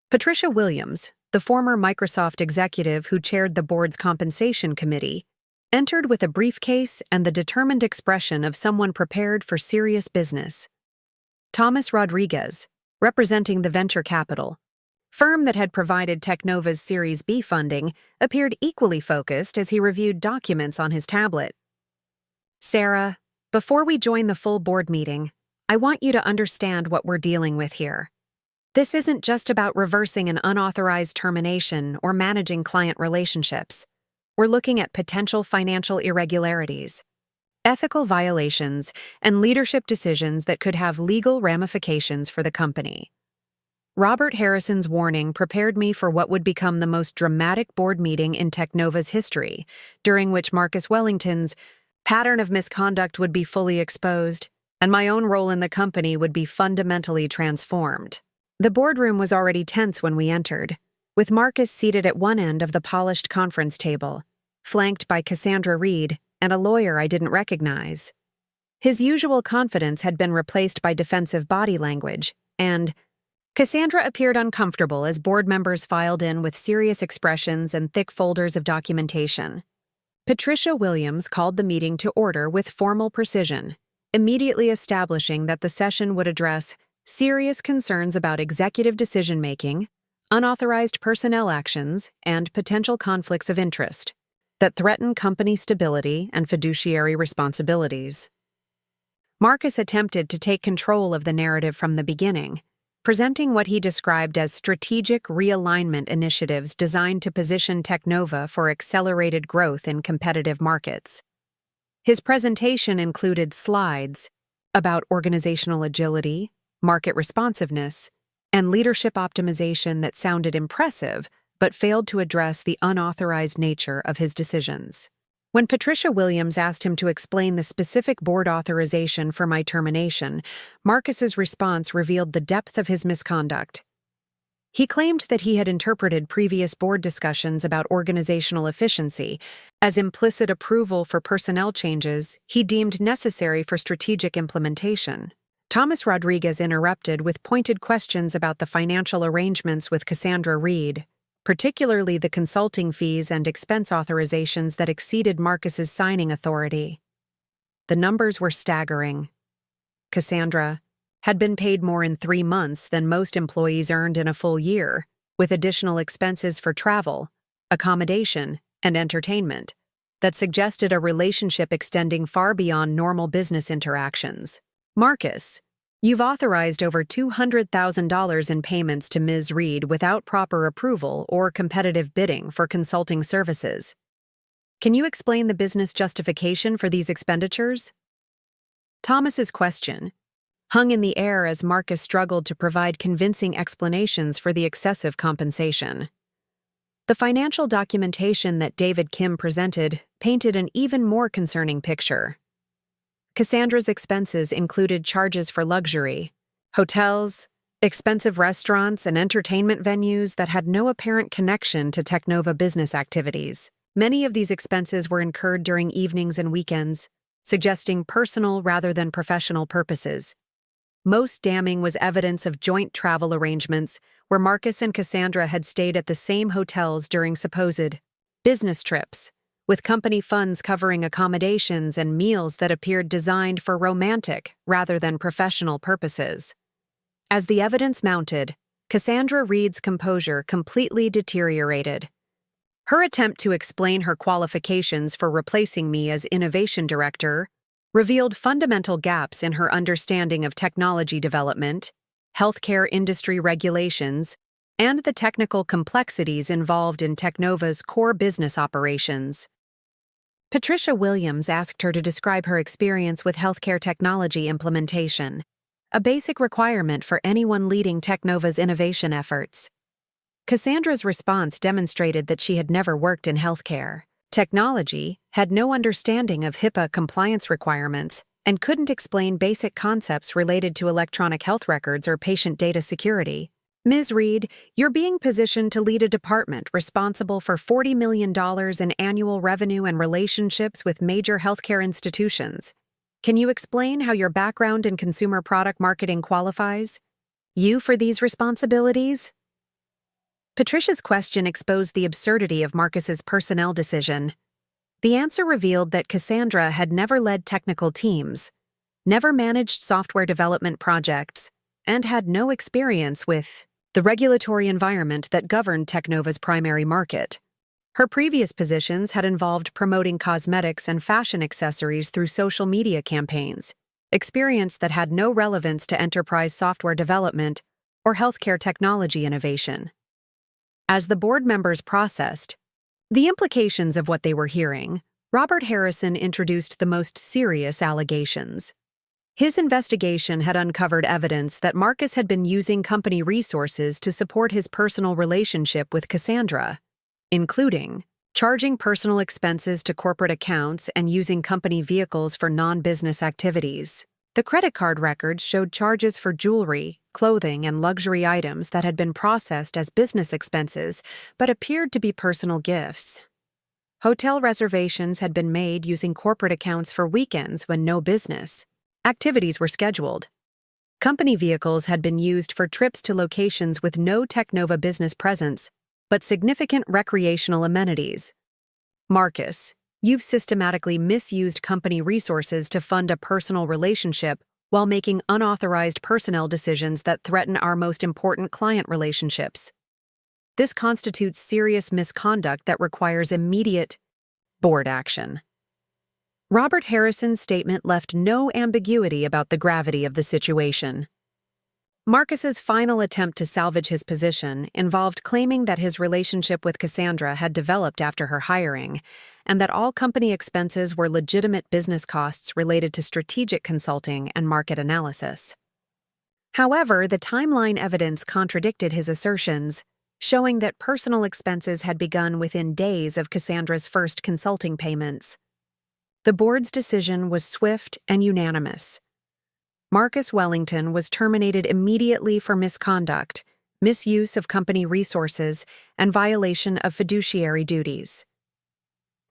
Patricia Williams, the former Microsoft executive who chaired the board's compensation committee, entered with a briefcase and the determined expression of someone prepared for serious business. Thomas Rodriguez, representing the venture capital firm that had provided TechNova's Series B funding, appeared equally focused as he reviewed documents on his tablet. Sarah, before we join the full board meeting, I want you to understand what we're dealing with here. This isn't just about reversing an unauthorized termination or managing client relationships. We're looking at potential financial irregularities, ethical violations, and leadership decisions that could have legal ramifications for the company. Robert Harrison's warning prepared me for what would become the most dramatic board meeting in TechNova's history, during which Marcus Wellington's pattern of misconduct would be fully exposed, and my own role in the company would be fundamentally transformed. The boardroom was already tense when we entered, with Marcus seated at one end of the polished conference table, flanked by Cassandra Reed and a lawyer I didn't recognize. His usual confidence had been replaced by defensive body language, and Cassandra appeared uncomfortable as board members filed in with serious expressions and thick folders of documentation. Patricia Williams called the meeting to order with formal precision, immediately establishing that the session would address serious concerns about executive decision-making, unauthorized personnel actions, and potential conflicts of interest that threaten company stability and fiduciary responsibilities. Marcus attempted to take control of the narrative from the beginning, presenting what he described as strategic realignment initiatives designed to position TechNova for accelerated growth in competitive markets. His presentation included slides about organizational agility, market responsiveness, and leadership optimization that sounded impressive but failed to address the unauthorized nature of his decisions. When Patricia Williams asked him to explain the specific board authorization for my termination, Marcus's response revealed the depth of his misconduct. He claimed that he had interpreted previous board discussions about organizational efficiency as implicit approval for personnel changes he deemed necessary for strategic implementation. Thomas Rodriguez interrupted with pointed questions about the financial arrangements with Cassandra Reed, particularly the consulting fees and expense authorizations that exceeded Marcus's signing authority. The numbers were staggering. Cassandra had been paid more in 3 months than most employees earned in a full year, with additional expenses for travel, accommodation, and entertainment that suggested a relationship extending far beyond normal business interactions. Marcus, you've authorized over $200,000 in payments to Ms. Reed without proper approval or competitive bidding for consulting services. Can you explain the business justification for these expenditures? Thomas's question hung in the air as Marcus struggled to provide convincing explanations for the excessive compensation. The financial documentation that David Kim presented painted an even more concerning picture. Cassandra's expenses included charges for luxury, hotels, expensive restaurants, and entertainment venues that had no apparent connection to TechNova business activities. Many of these expenses were incurred during evenings and weekends, suggesting personal rather than professional purposes. Most damning was evidence of joint travel arrangements where Marcus and Cassandra had stayed at the same hotels during supposed business trips, with company funds covering accommodations and meals that appeared designed for romantic rather than professional purposes. As the evidence mounted, Cassandra Reed's composure completely deteriorated. Her attempt to explain her qualifications for replacing me as innovation director revealed fundamental gaps in her understanding of technology development, healthcare industry regulations, and the technical complexities involved in TechNova's core business operations. Patricia Williams asked her to describe her experience with healthcare technology implementation, a basic requirement for anyone leading TechNova's innovation efforts. Cassandra's response demonstrated that she had never worked in healthcare, technology, had no understanding of HIPAA compliance requirements, and couldn't explain basic concepts related to electronic health records or patient data security. Ms. Reed, you're being positioned to lead a department responsible for $40 million in annual revenue and relationships with major healthcare institutions. Can you explain how your background in consumer product marketing qualifies you for these responsibilities? Patricia's question exposed the absurdity of Marcus's personnel decision. The answer revealed that Cassandra had never led technical teams, never managed software development projects, and had no experience with the regulatory environment that governed TechNova's primary market. Her previous positions had involved promoting cosmetics and fashion accessories through social media campaigns, experience that had no relevance to enterprise software development or healthcare technology innovation. As the board members processed the implications of what they were hearing, Robert Harrison introduced the most serious allegations. His investigation had uncovered evidence that Marcus had been using company resources to support his personal relationship with Cassandra, including charging personal expenses to corporate accounts and using company vehicles for non-business activities. The credit card records showed charges for jewelry, clothing, and luxury items that had been processed as business expenses but appeared to be personal gifts. Hotel reservations had been made using corporate accounts for weekends when no business activities were scheduled. Company vehicles had been used for trips to locations with no TechNova business presence, but significant recreational amenities. Marcus, you've systematically misused company resources to fund a personal relationship while making unauthorized personnel decisions that threaten our most important client relationships. This constitutes serious misconduct that requires immediate board action. Robert Harrison's statement left no ambiguity about the gravity of the situation. Marcus's final attempt to salvage his position involved claiming that his relationship with Cassandra had developed after her hiring, and that all company expenses were legitimate business costs related to strategic consulting and market analysis. However, the timeline evidence contradicted his assertions, showing that personal expenses had begun within days of Cassandra's first consulting payments. The board's decision was swift and unanimous. Marcus Wellington was terminated immediately for misconduct, misuse of company resources, and violation of fiduciary duties.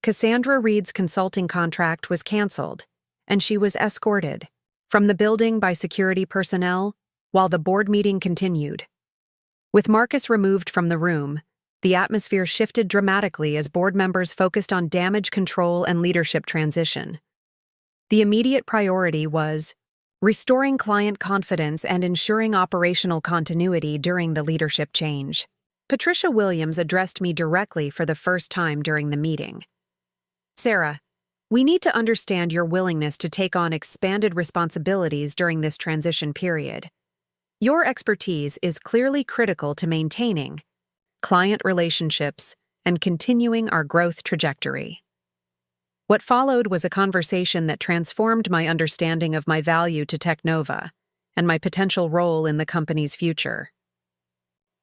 Cassandra Reed's consulting contract was canceled, and she was escorted from the building by security personnel while the board meeting continued. With Marcus removed from the room, the atmosphere shifted dramatically as board members focused on damage control and leadership transition. The immediate priority was restoring client confidence and ensuring operational continuity during the leadership change. Patricia Williams addressed me directly for the first time during the meeting. Sarah, we need to understand your willingness to take on expanded responsibilities during this transition period. Your expertise is clearly critical to maintaining client relationships and continuing our growth trajectory. What followed was a conversation that transformed my understanding of my value to TechNova and my potential role in the company's future.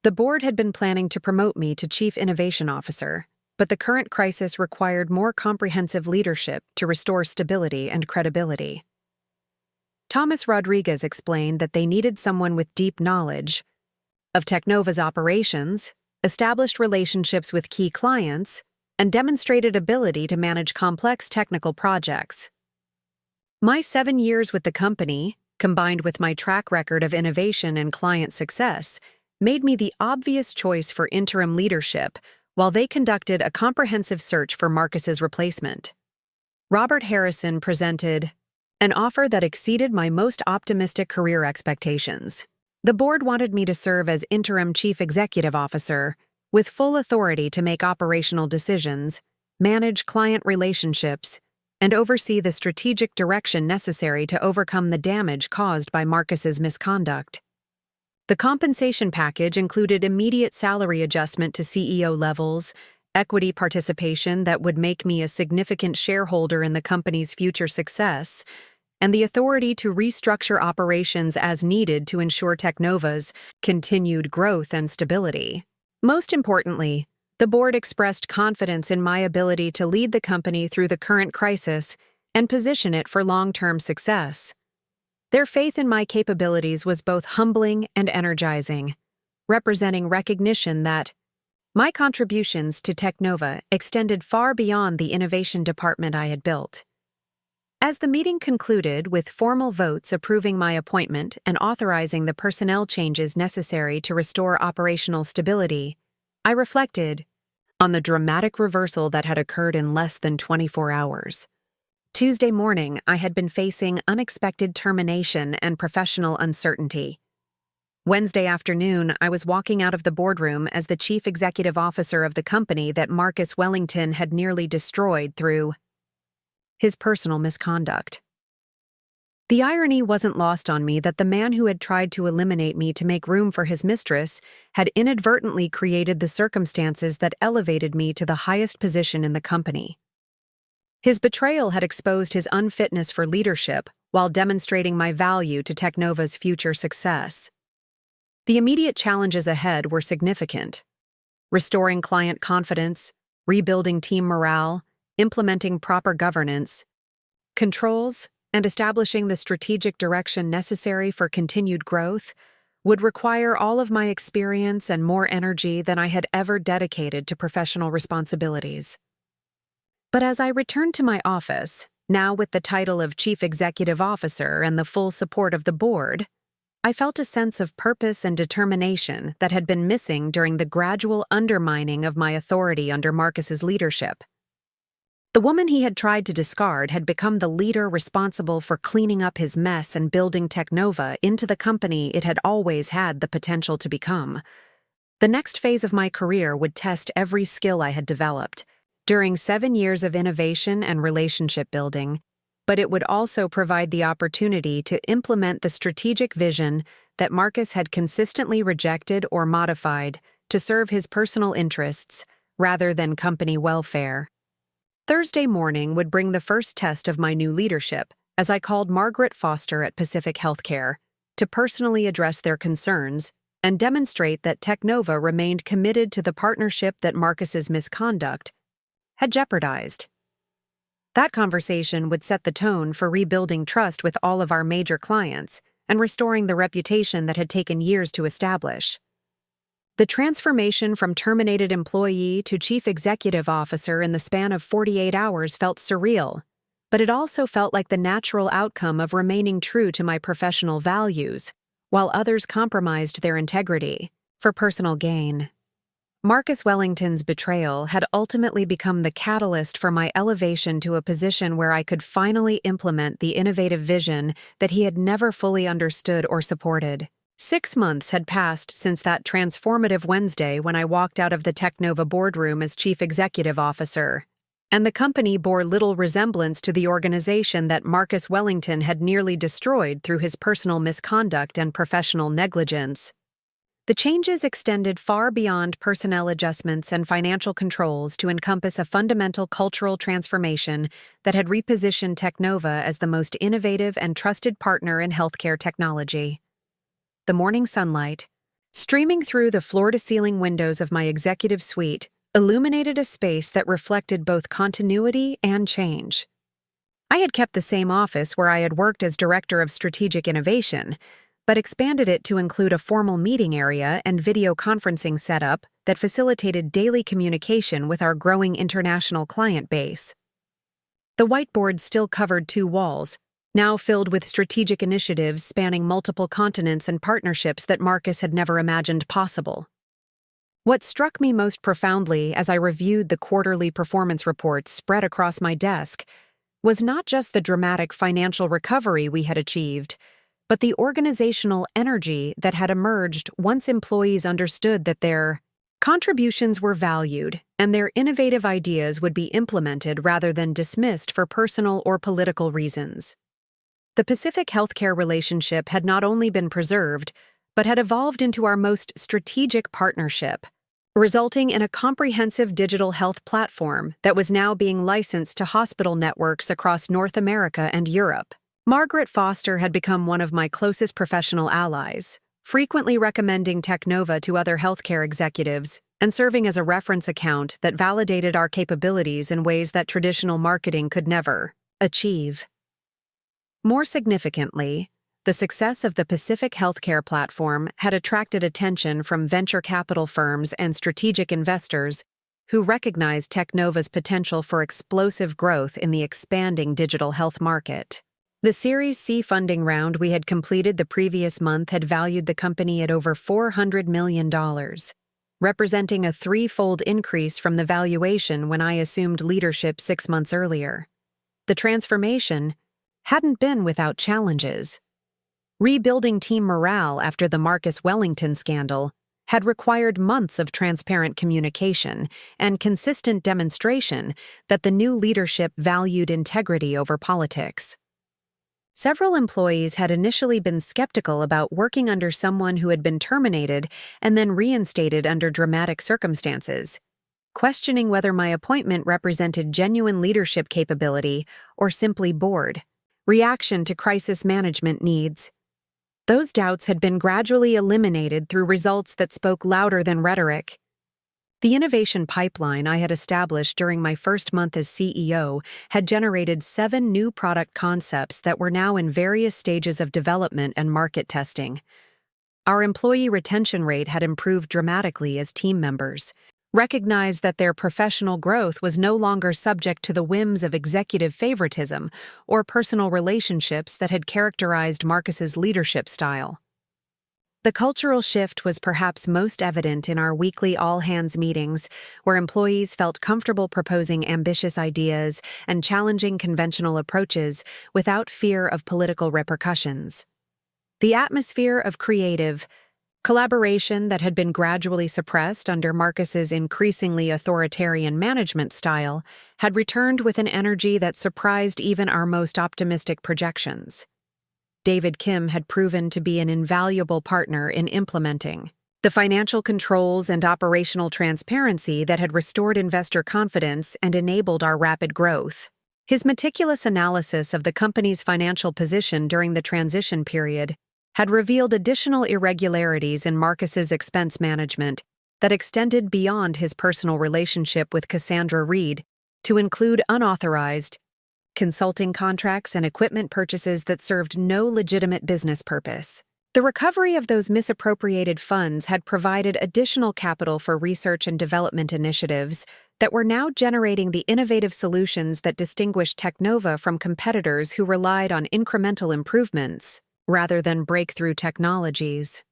The board had been planning to promote me to Chief Innovation Officer, but the current crisis required more comprehensive leadership to restore stability and credibility. Thomas Rodriguez explained that they needed someone with deep knowledge of TechNova's operations, established relationships with key clients, and demonstrated ability to manage complex technical projects. My 7 years with the company, combined with my track record of innovation and client success, made me the obvious choice for interim leadership while they conducted a comprehensive search for Marcus's replacement. Robert Harrison presented an offer that exceeded my most optimistic career expectations. The board wanted me to serve as interim chief executive officer, with full authority to make operational decisions, manage client relationships, and oversee the strategic direction necessary to overcome the damage caused by Marcus's misconduct. The compensation package included immediate salary adjustment to CEO levels, equity participation that would make me a significant shareholder in the company's future success, and the authority to restructure operations as needed to ensure TechNova's continued growth and stability. Most importantly, the board expressed confidence in my ability to lead the company through the current crisis and position it for long-term success. Their faith in my capabilities was both humbling and energizing, representing recognition that my contributions to TechNova extended far beyond the innovation department I had built. As the meeting concluded with formal votes approving my appointment and authorizing the personnel changes necessary to restore operational stability, I reflected on the dramatic reversal that had occurred in less than 24 hours. Tuesday morning, I had been facing unexpected termination and professional uncertainty. Wednesday afternoon, I was walking out of the boardroom as the chief executive officer of the company that Marcus Wellington had nearly destroyed through his personal misconduct. The irony wasn't lost on me that the man who had tried to eliminate me to make room for his mistress had inadvertently created the circumstances that elevated me to the highest position in the company. His betrayal had exposed his unfitness for leadership while demonstrating my value to TechNova's future success. The immediate challenges ahead were significant: restoring client confidence, rebuilding team morale, implementing proper governance, controls, and establishing the strategic direction necessary for continued growth would require all of my experience and more energy than I had ever dedicated to professional responsibilities. But as I returned to my office, now with the title of Chief Executive Officer and the full support of the board, I felt a sense of purpose and determination that had been missing during the gradual undermining of my authority under Marcus's leadership. The woman he had tried to discard had become the leader responsible for cleaning up his mess and building TechNova into the company it had always had the potential to become. The next phase of my career would test every skill I had developed during 7 years of innovation and relationship building, but it would also provide the opportunity to implement the strategic vision that Marcus had consistently rejected or modified to serve his personal interests rather than company welfare. Thursday morning would bring the first test of my new leadership as I called Margaret Foster at Pacific Healthcare to personally address their concerns and demonstrate that TechNova remained committed to the partnership that Marcus's misconduct had jeopardized. That conversation would set the tone for rebuilding trust with all of our major clients and restoring the reputation that had taken years to establish. The transformation from terminated employee to chief executive officer in the span of 48 hours felt surreal, but it also felt like the natural outcome of remaining true to my professional values, while others compromised their integrity for personal gain. Marcus Wellington's betrayal had ultimately become the catalyst for my elevation to a position where I could finally implement the innovative vision that he had never fully understood or supported. 6 months had passed since that transformative Wednesday when I walked out of the TechNova boardroom as Chief Executive Officer, and the company bore little resemblance to the organization that Marcus Wellington had nearly destroyed through his personal misconduct and professional negligence. The changes extended far beyond personnel adjustments and financial controls to encompass a fundamental cultural transformation that had repositioned TechNova as the most innovative and trusted partner in healthcare technology. The morning sunlight, streaming through the floor-to-ceiling windows of my executive suite, illuminated a space that reflected both continuity and change. I had kept the same office where I had worked as Director of Strategic Innovation, but expanded it to include a formal meeting area and video conferencing setup that facilitated daily communication with our growing international client base. The whiteboard still covered 2 walls, now filled with strategic initiatives spanning multiple continents and partnerships that Marcus had never imagined possible. What struck me most profoundly as I reviewed the quarterly performance reports spread across my desk was not just the dramatic financial recovery we had achieved, but the organizational energy that had emerged once employees understood that their contributions were valued and their innovative ideas would be implemented rather than dismissed for personal or political reasons. The Pacific healthcare relationship had not only been preserved, but had evolved into our most strategic partnership, resulting in a comprehensive digital health platform that was now being licensed to hospital networks across North America and Europe. Margaret Foster had become one of my closest professional allies, frequently recommending TechNova to other healthcare executives and serving as a reference account that validated our capabilities in ways that traditional marketing could never achieve. More significantly, the success of the Pacific healthcare platform had attracted attention from venture capital firms and strategic investors who recognized TechNova's potential for explosive growth in the expanding digital health market. The Series C funding round we had completed the previous month had valued the company at over $400 million, representing a 3-fold increase from the valuation when I assumed leadership 6 months earlier. The transformation hadn't been without challenges. Rebuilding team morale after the Marcus Wellington scandal had required months of transparent communication and consistent demonstration that the new leadership valued integrity over politics. Several employees had initially been skeptical about working under someone who had been terminated and then reinstated under dramatic circumstances, questioning whether my appointment represented genuine leadership capability or simply bored reaction to crisis management needs. Those doubts had been gradually eliminated through results that spoke louder than rhetoric. The innovation pipeline I had established during my first month as CEO had generated 7 new product concepts that were now in various stages of development and market testing. Our employee retention rate had improved dramatically as team members recognized that their professional growth was no longer subject to the whims of executive favoritism or personal relationships that had characterized Marcus's leadership style. The cultural shift was perhaps most evident in our weekly all-hands meetings, where employees felt comfortable proposing ambitious ideas and challenging conventional approaches without fear of political repercussions. The atmosphere of creative collaboration that had been gradually suppressed under Marcus's increasingly authoritarian management style had returned with an energy that surprised even our most optimistic projections. David Kim had proven to be an invaluable partner in implementing the financial controls and operational transparency that had restored investor confidence and enabled our rapid growth. His meticulous analysis of the company's financial position during the transition period had revealed additional irregularities in Marcus's expense management that extended beyond his personal relationship with Cassandra Reed to include unauthorized consulting contracts and equipment purchases that served no legitimate business purpose. The recovery of those misappropriated funds had provided additional capital for research and development initiatives that were now generating the innovative solutions that distinguished TechNova from competitors who relied on incremental improvements rather than breakthrough technologies.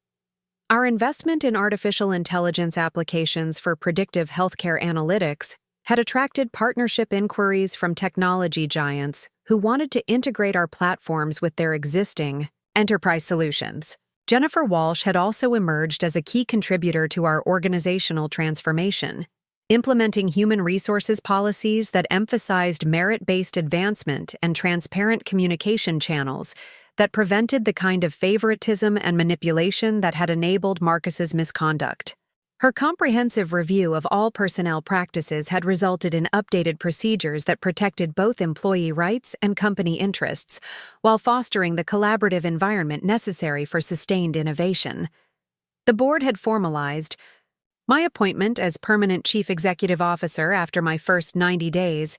Our investment in artificial intelligence applications for predictive healthcare analytics had attracted partnership inquiries from technology giants who wanted to integrate our platforms with their existing enterprise solutions. Jennifer Walsh had also emerged as a key contributor to our organizational transformation, implementing human resources policies that emphasized merit-based advancement and transparent communication channels that prevented the kind of favoritism and manipulation that had enabled Marcus's misconduct. Her comprehensive review of all personnel practices had resulted in updated procedures that protected both employee rights and company interests, while fostering the collaborative environment necessary for sustained innovation. The board had formalized my appointment as permanent chief executive officer after my first 90 days,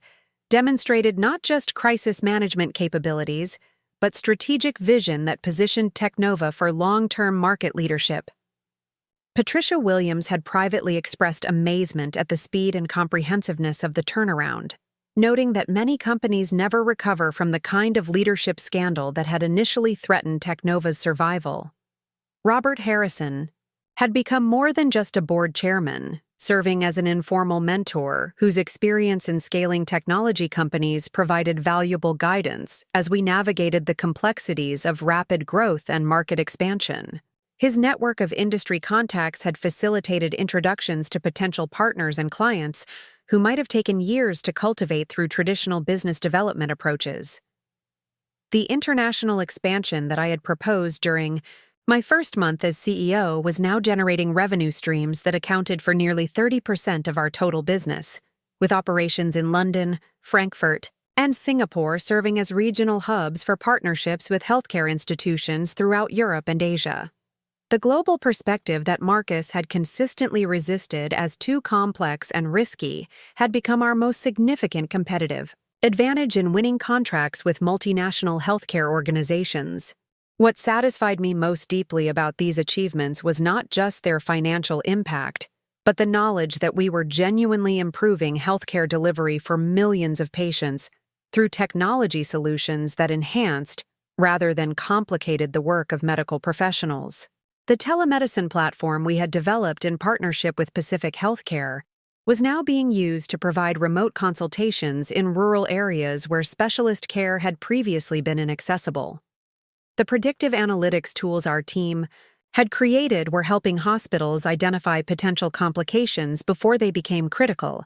demonstrated not just crisis management capabilities, but strategic vision that positioned TechNova for long-term market leadership. Patricia Williams had privately expressed amazement at the speed and comprehensiveness of the turnaround, noting that many companies never recover from the kind of leadership scandal that had initially threatened TechNova's survival. Robert Harrison had become more than just a board chairman, serving as an informal mentor whose experience in scaling technology companies provided valuable guidance as we navigated the complexities of rapid growth and market expansion. His network of industry contacts had facilitated introductions to potential partners and clients who might have taken years to cultivate through traditional business development approaches. The international expansion that I had proposed during my first month as CEO was now generating revenue streams that accounted for nearly 30% of our total business, with operations in London, Frankfurt, and Singapore serving as regional hubs for partnerships with healthcare institutions throughout Europe and Asia. The global perspective that Marcus had consistently resisted as too complex and risky had become our most significant competitive advantage in winning contracts with multinational healthcare organizations. What satisfied me most deeply about these achievements was not just their financial impact, but the knowledge that we were genuinely improving healthcare delivery for millions of patients through technology solutions that enhanced, rather than complicated, the work of medical professionals. The telemedicine platform we had developed in partnership with Pacific Healthcare was now being used to provide remote consultations in rural areas where specialist care had previously been inaccessible. The predictive analytics tools our team had created were helping hospitals identify potential complications before they became critical,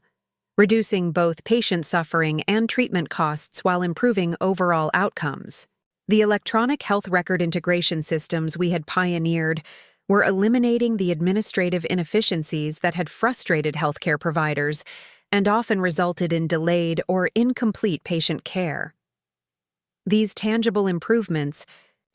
reducing both patient suffering and treatment costs while improving overall outcomes. The electronic health record integration systems we had pioneered were eliminating the administrative inefficiencies that had frustrated healthcare providers and often resulted in delayed or incomplete patient care. These tangible improvements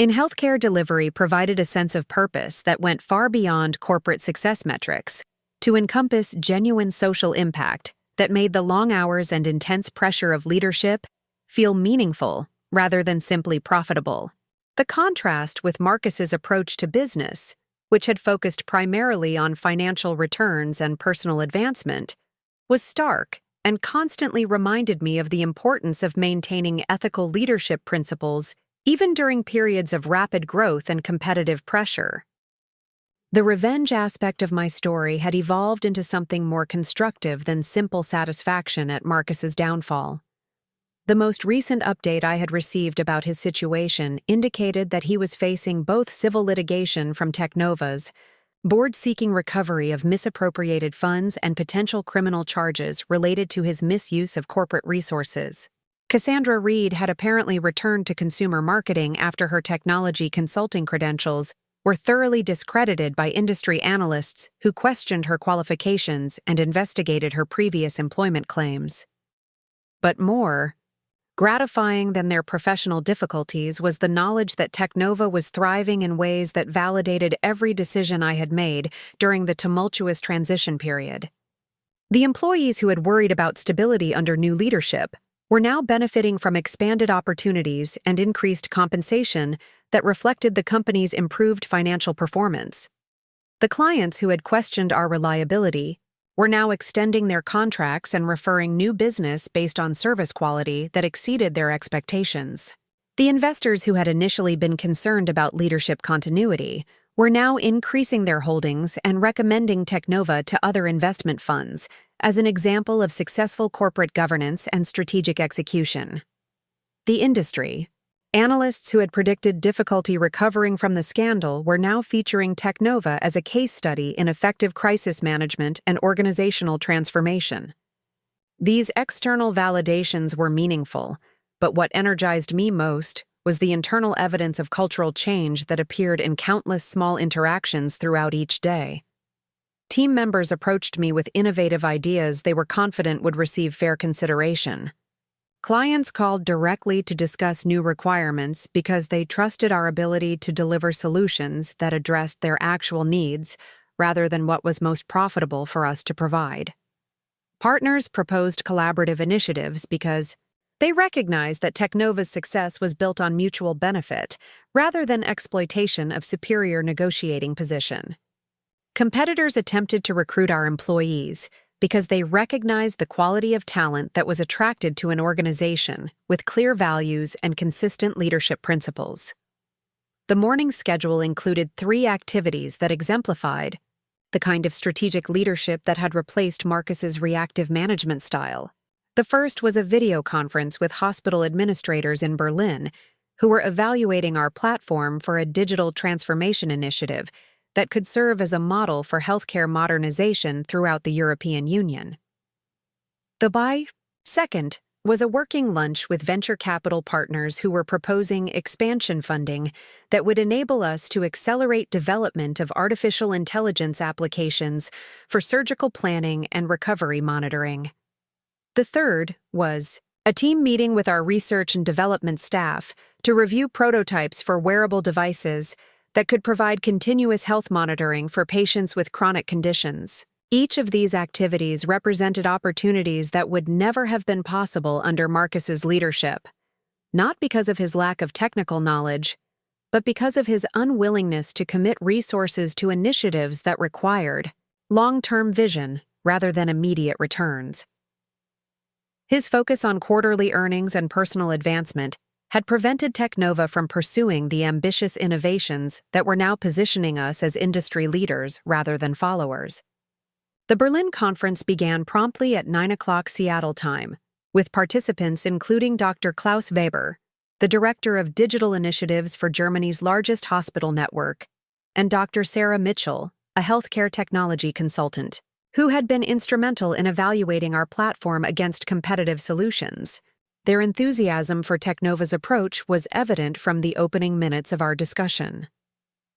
in healthcare delivery provided a sense of purpose that went far beyond corporate success metrics to encompass genuine social impact that made the long hours and intense pressure of leadership feel meaningful rather than simply profitable. The contrast with Marcus's approach to business, which had focused primarily on financial returns and personal advancement, was stark and constantly reminded me of the importance of maintaining ethical leadership principles even during periods of rapid growth and competitive pressure. The revenge aspect of my story had evolved into something more constructive than simple satisfaction at Marcus's downfall. The most recent update I had received about his situation indicated that he was facing both civil litigation from TechNova's board seeking recovery of misappropriated funds and potential criminal charges related to his misuse of corporate resources. Cassandra Reed had apparently returned to consumer marketing after her technology consulting credentials were thoroughly discredited by industry analysts who questioned her qualifications and investigated her previous employment claims. But more gratifying than their professional difficulties was the knowledge that TechNova was thriving in ways that validated every decision I had made during the tumultuous transition period. The employees who had worried about stability under new leadership were now benefiting from expanded opportunities and increased compensation that reflected the company's improved financial performance. The clients who had questioned our reliability were now extending their contracts and referring new business based on service quality that exceeded their expectations. The investors who had initially been concerned about leadership continuity were now increasing their holdings and recommending TechNova to other investment funds as an example of successful corporate governance and strategic execution. The industry, analysts who had predicted difficulty recovering from the scandal were now featuring TechNova as a case study in effective crisis management and organizational transformation. These external validations were meaningful, but what energized me most was the internal evidence of cultural change that appeared in countless small interactions throughout each day. Team members approached me with innovative ideas they were confident would receive fair consideration. Clients called directly to discuss new requirements because they trusted our ability to deliver solutions that addressed their actual needs rather than what was most profitable for us to provide. Partners proposed collaborative initiatives because they recognized that TechNova's success was built on mutual benefit rather than exploitation of superior negotiating position. Competitors attempted to recruit our employees because they recognized the quality of talent that was attracted to an organization with clear values and consistent leadership principles. The morning schedule included 3 activities that exemplified the kind of strategic leadership that had replaced Marcus's reactive management style. The first was a video conference with hospital administrators in Berlin who were evaluating our platform for a digital transformation initiative that could serve as a model for healthcare modernization throughout the European Union. The second was a working lunch with venture capital partners who were proposing expansion funding that would enable us to accelerate development of artificial intelligence applications for surgical planning and recovery monitoring. The third was a team meeting with our research and development staff to review prototypes for wearable devices that could provide continuous health monitoring for patients with chronic conditions. Each of these activities represented opportunities that would never have been possible under Marcus's leadership, not because of his lack of technical knowledge, but because of his unwillingness to commit resources to initiatives that required long-term vision rather than immediate returns. His focus on quarterly earnings and personal advancement had prevented TechNova from pursuing the ambitious innovations that were now positioning us as industry leaders rather than followers. The Berlin conference began promptly at 9 o'clock Seattle time, with participants including Dr. Klaus Weber, the Director of Digital Initiatives for Germany's largest hospital network, and Dr. Sarah Mitchell, a healthcare technology consultant, who had been instrumental in evaluating our platform against competitive solutions. Their enthusiasm for TechNova's approach was evident from the opening minutes of our discussion.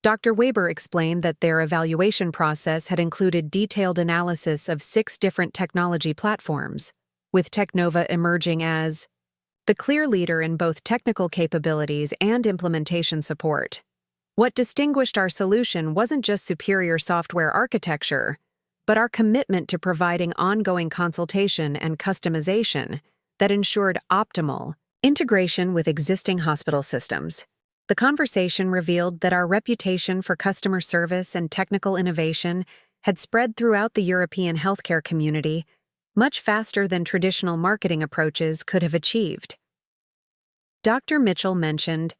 Dr. Weber explained that their evaluation process had included detailed analysis of 6 different technology platforms, with TechNova emerging as the clear leader in both technical capabilities and implementation support. What distinguished our solution wasn't just superior software architecture, but our commitment to providing ongoing consultation and customization that ensured optimal integration with existing hospital systems. The conversation revealed that our reputation for customer service and technical innovation had spread throughout the European healthcare community much faster than traditional marketing approaches could have achieved. Dr. Mitchell mentioned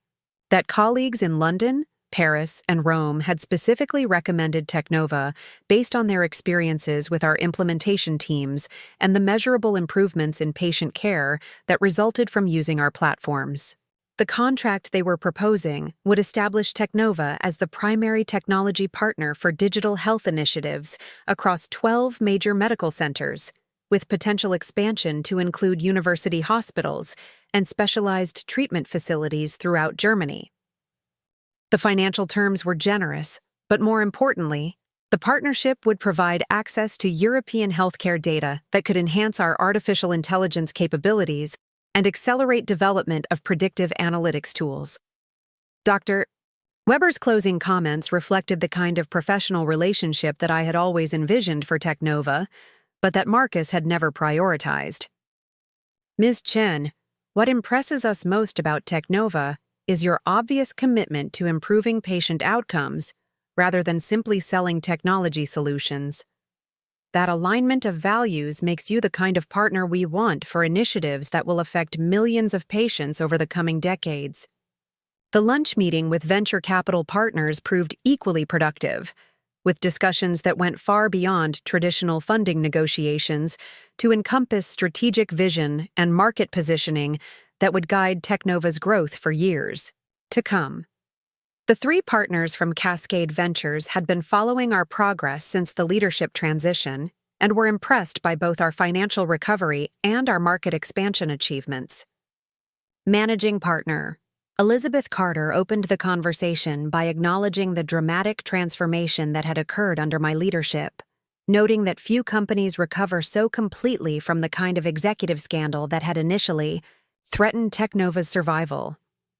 that colleagues in London, Paris, and Rome had specifically recommended TechNova based on their experiences with our implementation teams and the measurable improvements in patient care that resulted from using our platforms. The contract they were proposing would establish TechNova as the primary technology partner for digital health initiatives across 12 major medical centers, with potential expansion to include university hospitals and specialized treatment facilities throughout Germany. The financial terms were generous, but more importantly, the partnership would provide access to European healthcare data that could enhance our artificial intelligence capabilities and accelerate development of predictive analytics tools. Dr. Weber's closing comments reflected the kind of professional relationship that I had always envisioned for TechNova, but that Marcus had never prioritized. Ms. Chen, what impresses us most about TechNova is your obvious commitment to improving patient outcomes rather than simply selling technology solutions. That alignment of values makes you the kind of partner we want for initiatives that will affect millions of patients over the coming decades. The lunch meeting with venture capital partners proved equally productive, with discussions that went far beyond traditional funding negotiations to encompass strategic vision and market positioning that would guide TechNova's growth for years to come. The three partners from Cascade Ventures had been following our progress since the leadership transition and were impressed by both our financial recovery and our market expansion achievements. Managing Partner Elizabeth Carter opened the conversation by acknowledging the dramatic transformation that had occurred under my leadership, noting that few companies recover so completely from the kind of executive scandal that had initially threatened TechNova's survival.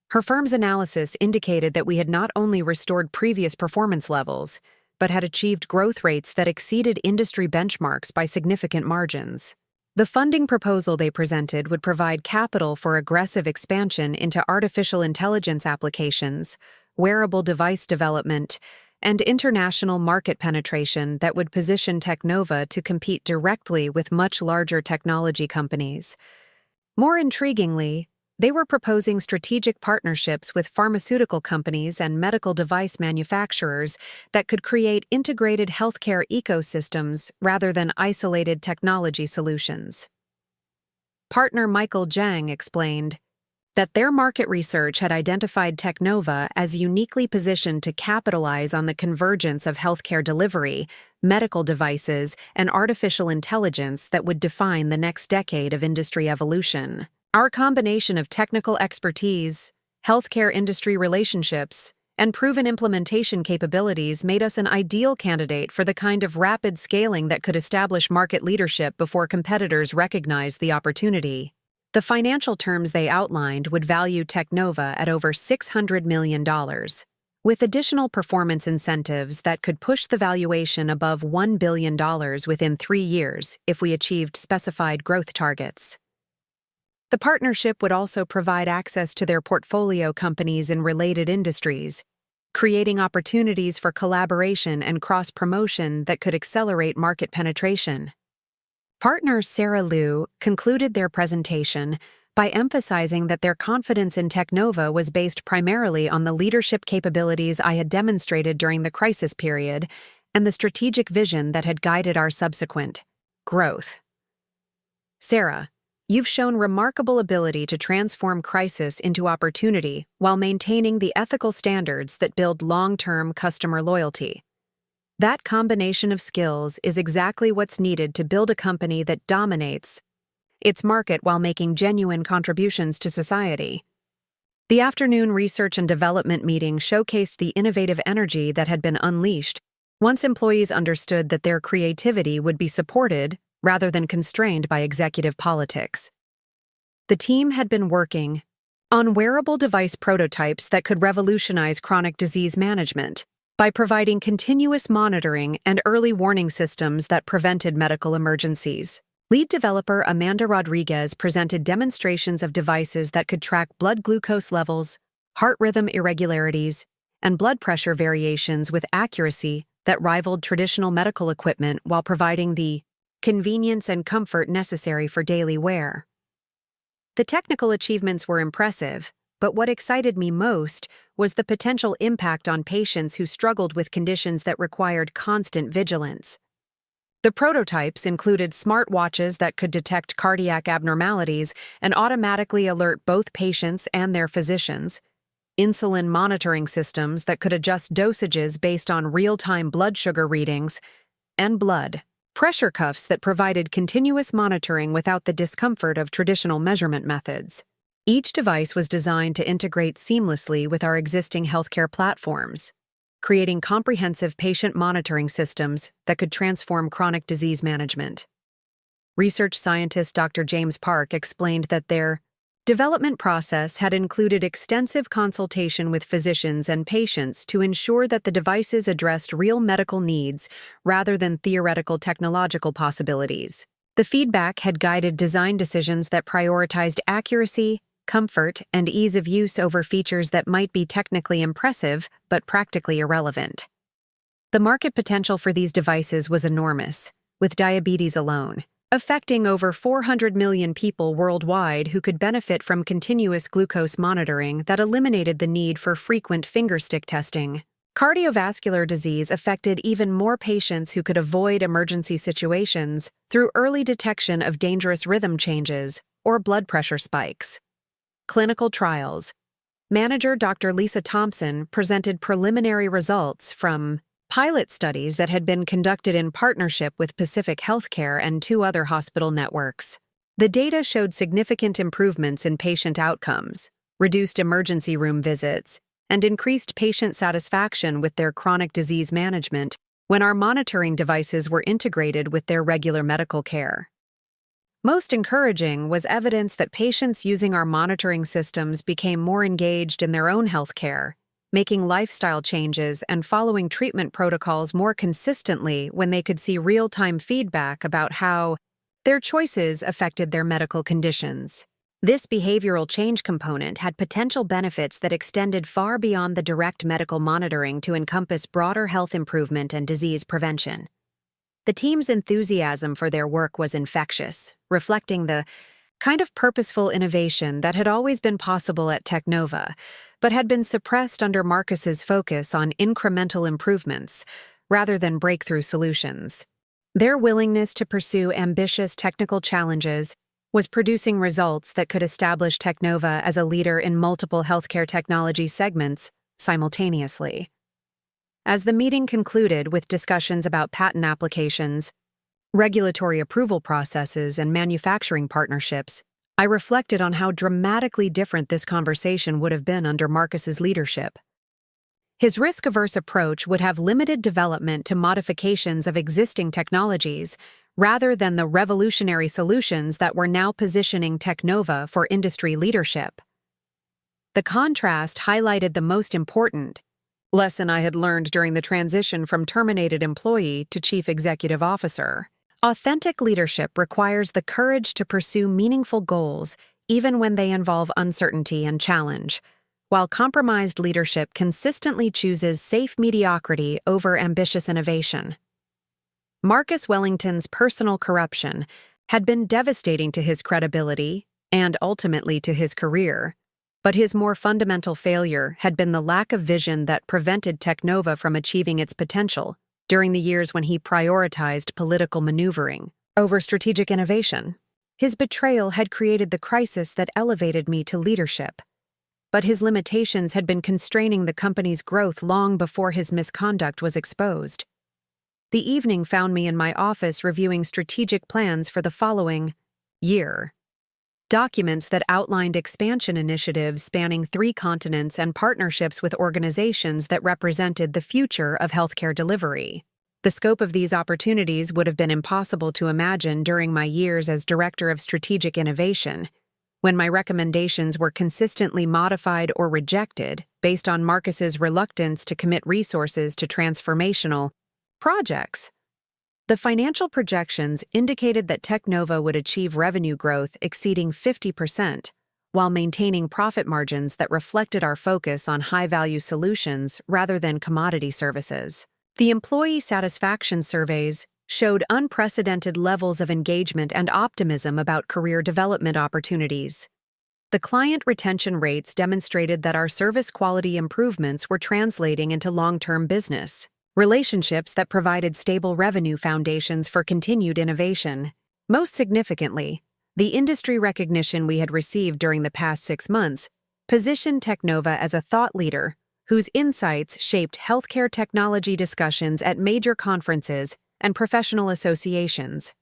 Her firm's analysis indicated that we had not only restored previous performance levels, but had achieved growth rates that exceeded industry benchmarks by significant margins. The funding proposal they presented would provide capital for aggressive expansion into artificial intelligence applications, wearable device development, and international market penetration that would position TechNova to compete directly with much larger technology companies. More intriguingly, they were proposing strategic partnerships with pharmaceutical companies and medical device manufacturers that could create integrated healthcare ecosystems rather than isolated technology solutions. Partner Michael Zhang explained that their market research had identified TechNova as uniquely positioned to capitalize on the convergence of healthcare delivery, medical devices, and artificial intelligence that would define the next decade of industry evolution. Our combination of technical expertise, healthcare industry relationships, and proven implementation capabilities made us an ideal candidate for the kind of rapid scaling that could establish market leadership before competitors recognized the opportunity. The financial terms they outlined would value TechNova at over $600 million, with additional performance incentives that could push the valuation above $1 billion within 3 years if we achieved specified growth targets. The partnership would also provide access to their portfolio companies in related industries, creating opportunities for collaboration and cross-promotion that could accelerate market penetration. Partner Sarah Liu concluded their presentation by emphasizing that their confidence in TechNova was based primarily on the leadership capabilities I had demonstrated during the crisis period and the strategic vision that had guided our subsequent growth. Sarah, you've shown remarkable ability to transform crisis into opportunity while maintaining the ethical standards that build long-term customer loyalty. That combination of skills is exactly what's needed to build a company that dominates its market while making genuine contributions to society. The afternoon research and development meeting showcased the innovative energy that had been unleashed once employees understood that their creativity would be supported rather than constrained by executive politics. The team had been working on wearable device prototypes that could revolutionize chronic disease management by providing continuous monitoring and early warning systems that prevented medical emergencies. Lead developer Amanda Rodriguez presented demonstrations of devices that could track blood glucose levels, heart rhythm irregularities, and blood pressure variations with accuracy that rivaled traditional medical equipment while providing the convenience and comfort necessary for daily wear. The technical achievements were impressive, but what excited me most was the potential impact on patients who struggled with conditions that required constant vigilance. The prototypes included smartwatches that could detect cardiac abnormalities and automatically alert both patients and their physicians, insulin monitoring systems that could adjust dosages based on real-time blood sugar readings, and blood pressure cuffs that provided continuous monitoring without the discomfort of traditional measurement methods. Each device was designed to integrate seamlessly with our existing healthcare platforms, creating comprehensive patient monitoring systems that could transform chronic disease management. Research scientist Dr. James Park explained that their development process had included extensive consultation with physicians and patients to ensure that the devices addressed real medical needs rather than theoretical technological possibilities. The feedback had guided design decisions that prioritized accuracy, comfort, and ease of use over features that might be technically impressive but practically irrelevant. The market potential for these devices was enormous. With diabetes alone, affecting over 400 million people worldwide who could benefit from continuous glucose monitoring that eliminated the need for frequent fingerstick testing. Cardiovascular disease affected even more patients who could avoid emergency situations through early detection of dangerous rhythm changes or blood pressure spikes. Clinical trials. Manager Dr. Lisa Thompson presented preliminary results from pilot studies that had been conducted in partnership with Pacific Healthcare and 2 other hospital networks. The data showed significant improvements in patient outcomes, reduced emergency room visits, and increased patient satisfaction with their chronic disease management when our monitoring devices were integrated with their regular medical care. Most encouraging was evidence that patients using our monitoring systems became more engaged in their own health care, making lifestyle changes and following treatment protocols more consistently when they could see real-time feedback about how their choices affected their medical conditions. This behavioral change component had potential benefits that extended far beyond the direct medical monitoring to encompass broader health improvement and disease prevention. The team's enthusiasm for their work was infectious, reflecting the kind of purposeful innovation that had always been possible at TechNova, but had been suppressed under Marcus's focus on incremental improvements rather than breakthrough solutions. Their willingness to pursue ambitious technical challenges was producing results that could establish TechNova as a leader in multiple healthcare technology segments simultaneously. As the meeting concluded with discussions about patent applications, regulatory approval processes, and manufacturing partnerships, I reflected on how dramatically different this conversation would have been under Marcus's leadership. His risk-averse approach would have limited development to modifications of existing technologies rather than the revolutionary solutions that were now positioning TechNova for industry leadership. The contrast highlighted the most important lesson I had learned during the transition from terminated employee to chief executive officer. Authentic leadership requires the courage to pursue meaningful goals even when they involve uncertainty and challenge, while compromised leadership consistently chooses safe mediocrity over ambitious innovation. Marcus Wellington's personal corruption had been devastating to his credibility and ultimately to his career, but his more fundamental failure had been the lack of vision that prevented TechNova from achieving its potential during the years when he prioritized political maneuvering over strategic innovation. His betrayal had created the crisis that elevated me to leadership, but his limitations had been constraining the company's growth long before his misconduct was exposed. The evening found me in my office reviewing strategic plans for the following year. Documents that outlined expansion initiatives spanning 3 continents and partnerships with organizations that represented the future of healthcare delivery. The scope of these opportunities would have been impossible to imagine during my years as Director of Strategic Innovation, when my recommendations were consistently modified or rejected based on Marcus's reluctance to commit resources to transformational projects. The financial projections indicated that TechNova would achieve revenue growth exceeding 50%, while maintaining profit margins that reflected our focus on high-value solutions rather than commodity services. The employee satisfaction surveys showed unprecedented levels of engagement and optimism about career development opportunities. The client retention rates demonstrated that our service quality improvements were translating into long-term business relationships that provided stable revenue foundations for continued innovation. Most significantly, the industry recognition we had received during the past 6 months positioned TechNova as a thought leader whose insights shaped healthcare technology discussions at major conferences and professional associations.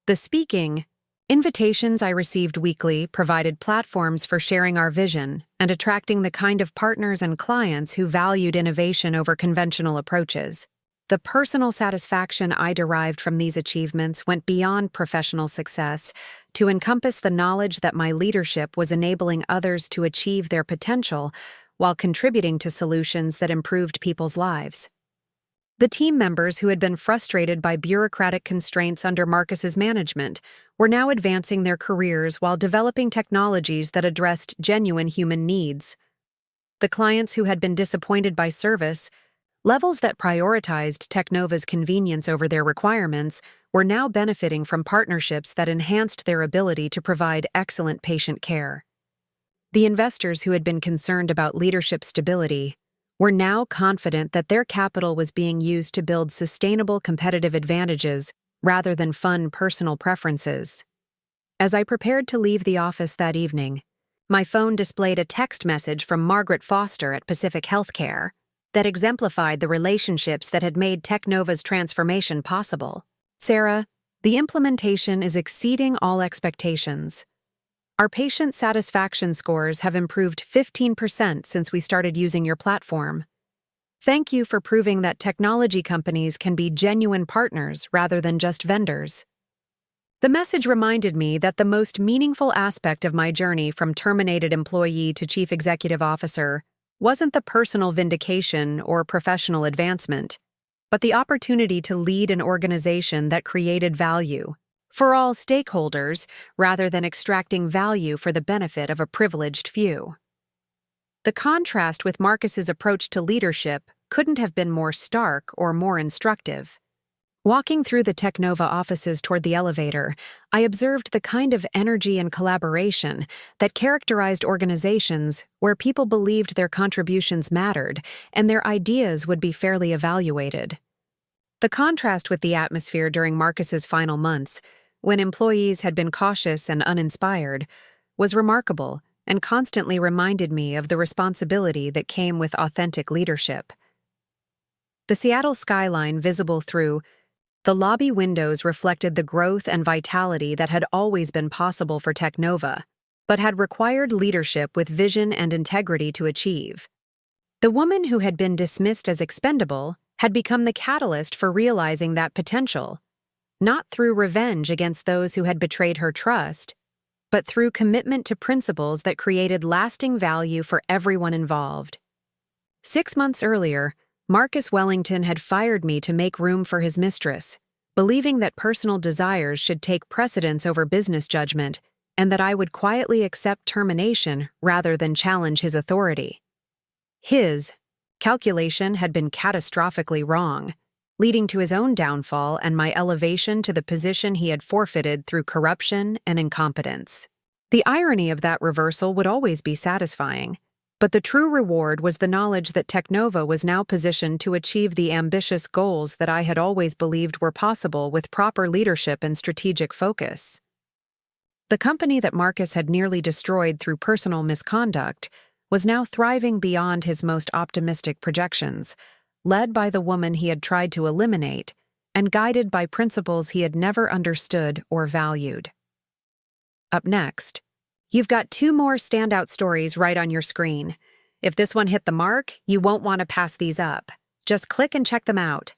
The speaking invitations I received weekly provided platforms for sharing our vision and attracting the kind of partners and clients who valued innovation over conventional approaches. The personal satisfaction I derived from these achievements went beyond professional success to encompass the knowledge that my leadership was enabling others to achieve their potential while contributing to solutions that improved people's lives. The team members who had been frustrated by bureaucratic constraints under Marcus's management were now advancing their careers while developing technologies that addressed genuine human needs. The clients who had been disappointed by service Levels that prioritized TechNova's convenience over their requirements were now benefiting from partnerships that enhanced their ability to provide excellent patient care. The investors who had been concerned about leadership stability were now confident that their capital was being used to build sustainable competitive advantages rather than fund personal preferences. As I prepared to leave the office that evening, my phone displayed a text message from Margaret Foster at Pacific Healthcare that exemplified the relationships that had made TechNova's transformation possible. Sarah, the implementation is exceeding all expectations. Our patient satisfaction scores have improved 15% since we started using your platform. Thank you for proving that technology companies can be genuine partners rather than just vendors. The message reminded me that the most meaningful aspect of my journey from terminated employee to chief executive officer wasn't the personal vindication or professional advancement, but the opportunity to lead an organization that created value for all stakeholders rather than extracting value for the benefit of a privileged few. The contrast with Marcus's approach to leadership couldn't have been more stark or more instructive. Walking through the TechNova offices toward the elevator, I observed the kind of energy and collaboration that characterized organizations where people believed their contributions mattered and their ideas would be fairly evaluated. The contrast with the atmosphere during Marcus's final months, when employees had been cautious and uninspired, was remarkable and constantly reminded me of the responsibility that came with authentic leadership. The Seattle skyline visible through the lobby windows reflected the growth and vitality that had always been possible for TechNova, but had required leadership with vision and integrity to achieve. The woman who had been dismissed as expendable had become the catalyst for realizing that potential, not through revenge against those who had betrayed her trust, but through commitment to principles that created lasting value for everyone involved. 6 months earlier, Marcus Wellington had fired me to make room for his mistress, believing that personal desires should take precedence over business judgment and that I would quietly accept termination rather than challenge his authority. His calculation had been catastrophically wrong, leading to his own downfall and my elevation to the position he had forfeited through corruption and incompetence. The irony of that reversal would always be satisfying, but the true reward was the knowledge that TechNova was now positioned to achieve the ambitious goals that I had always believed were possible with proper leadership and strategic focus. The company that Marcus had nearly destroyed through personal misconduct was now thriving beyond his most optimistic projections, led by the woman he had tried to eliminate and guided by principles he had never understood or valued. Up next, you've got 2 more standout stories right on your screen. If this one hit the mark, you won't want to pass these up. Just click and check them out.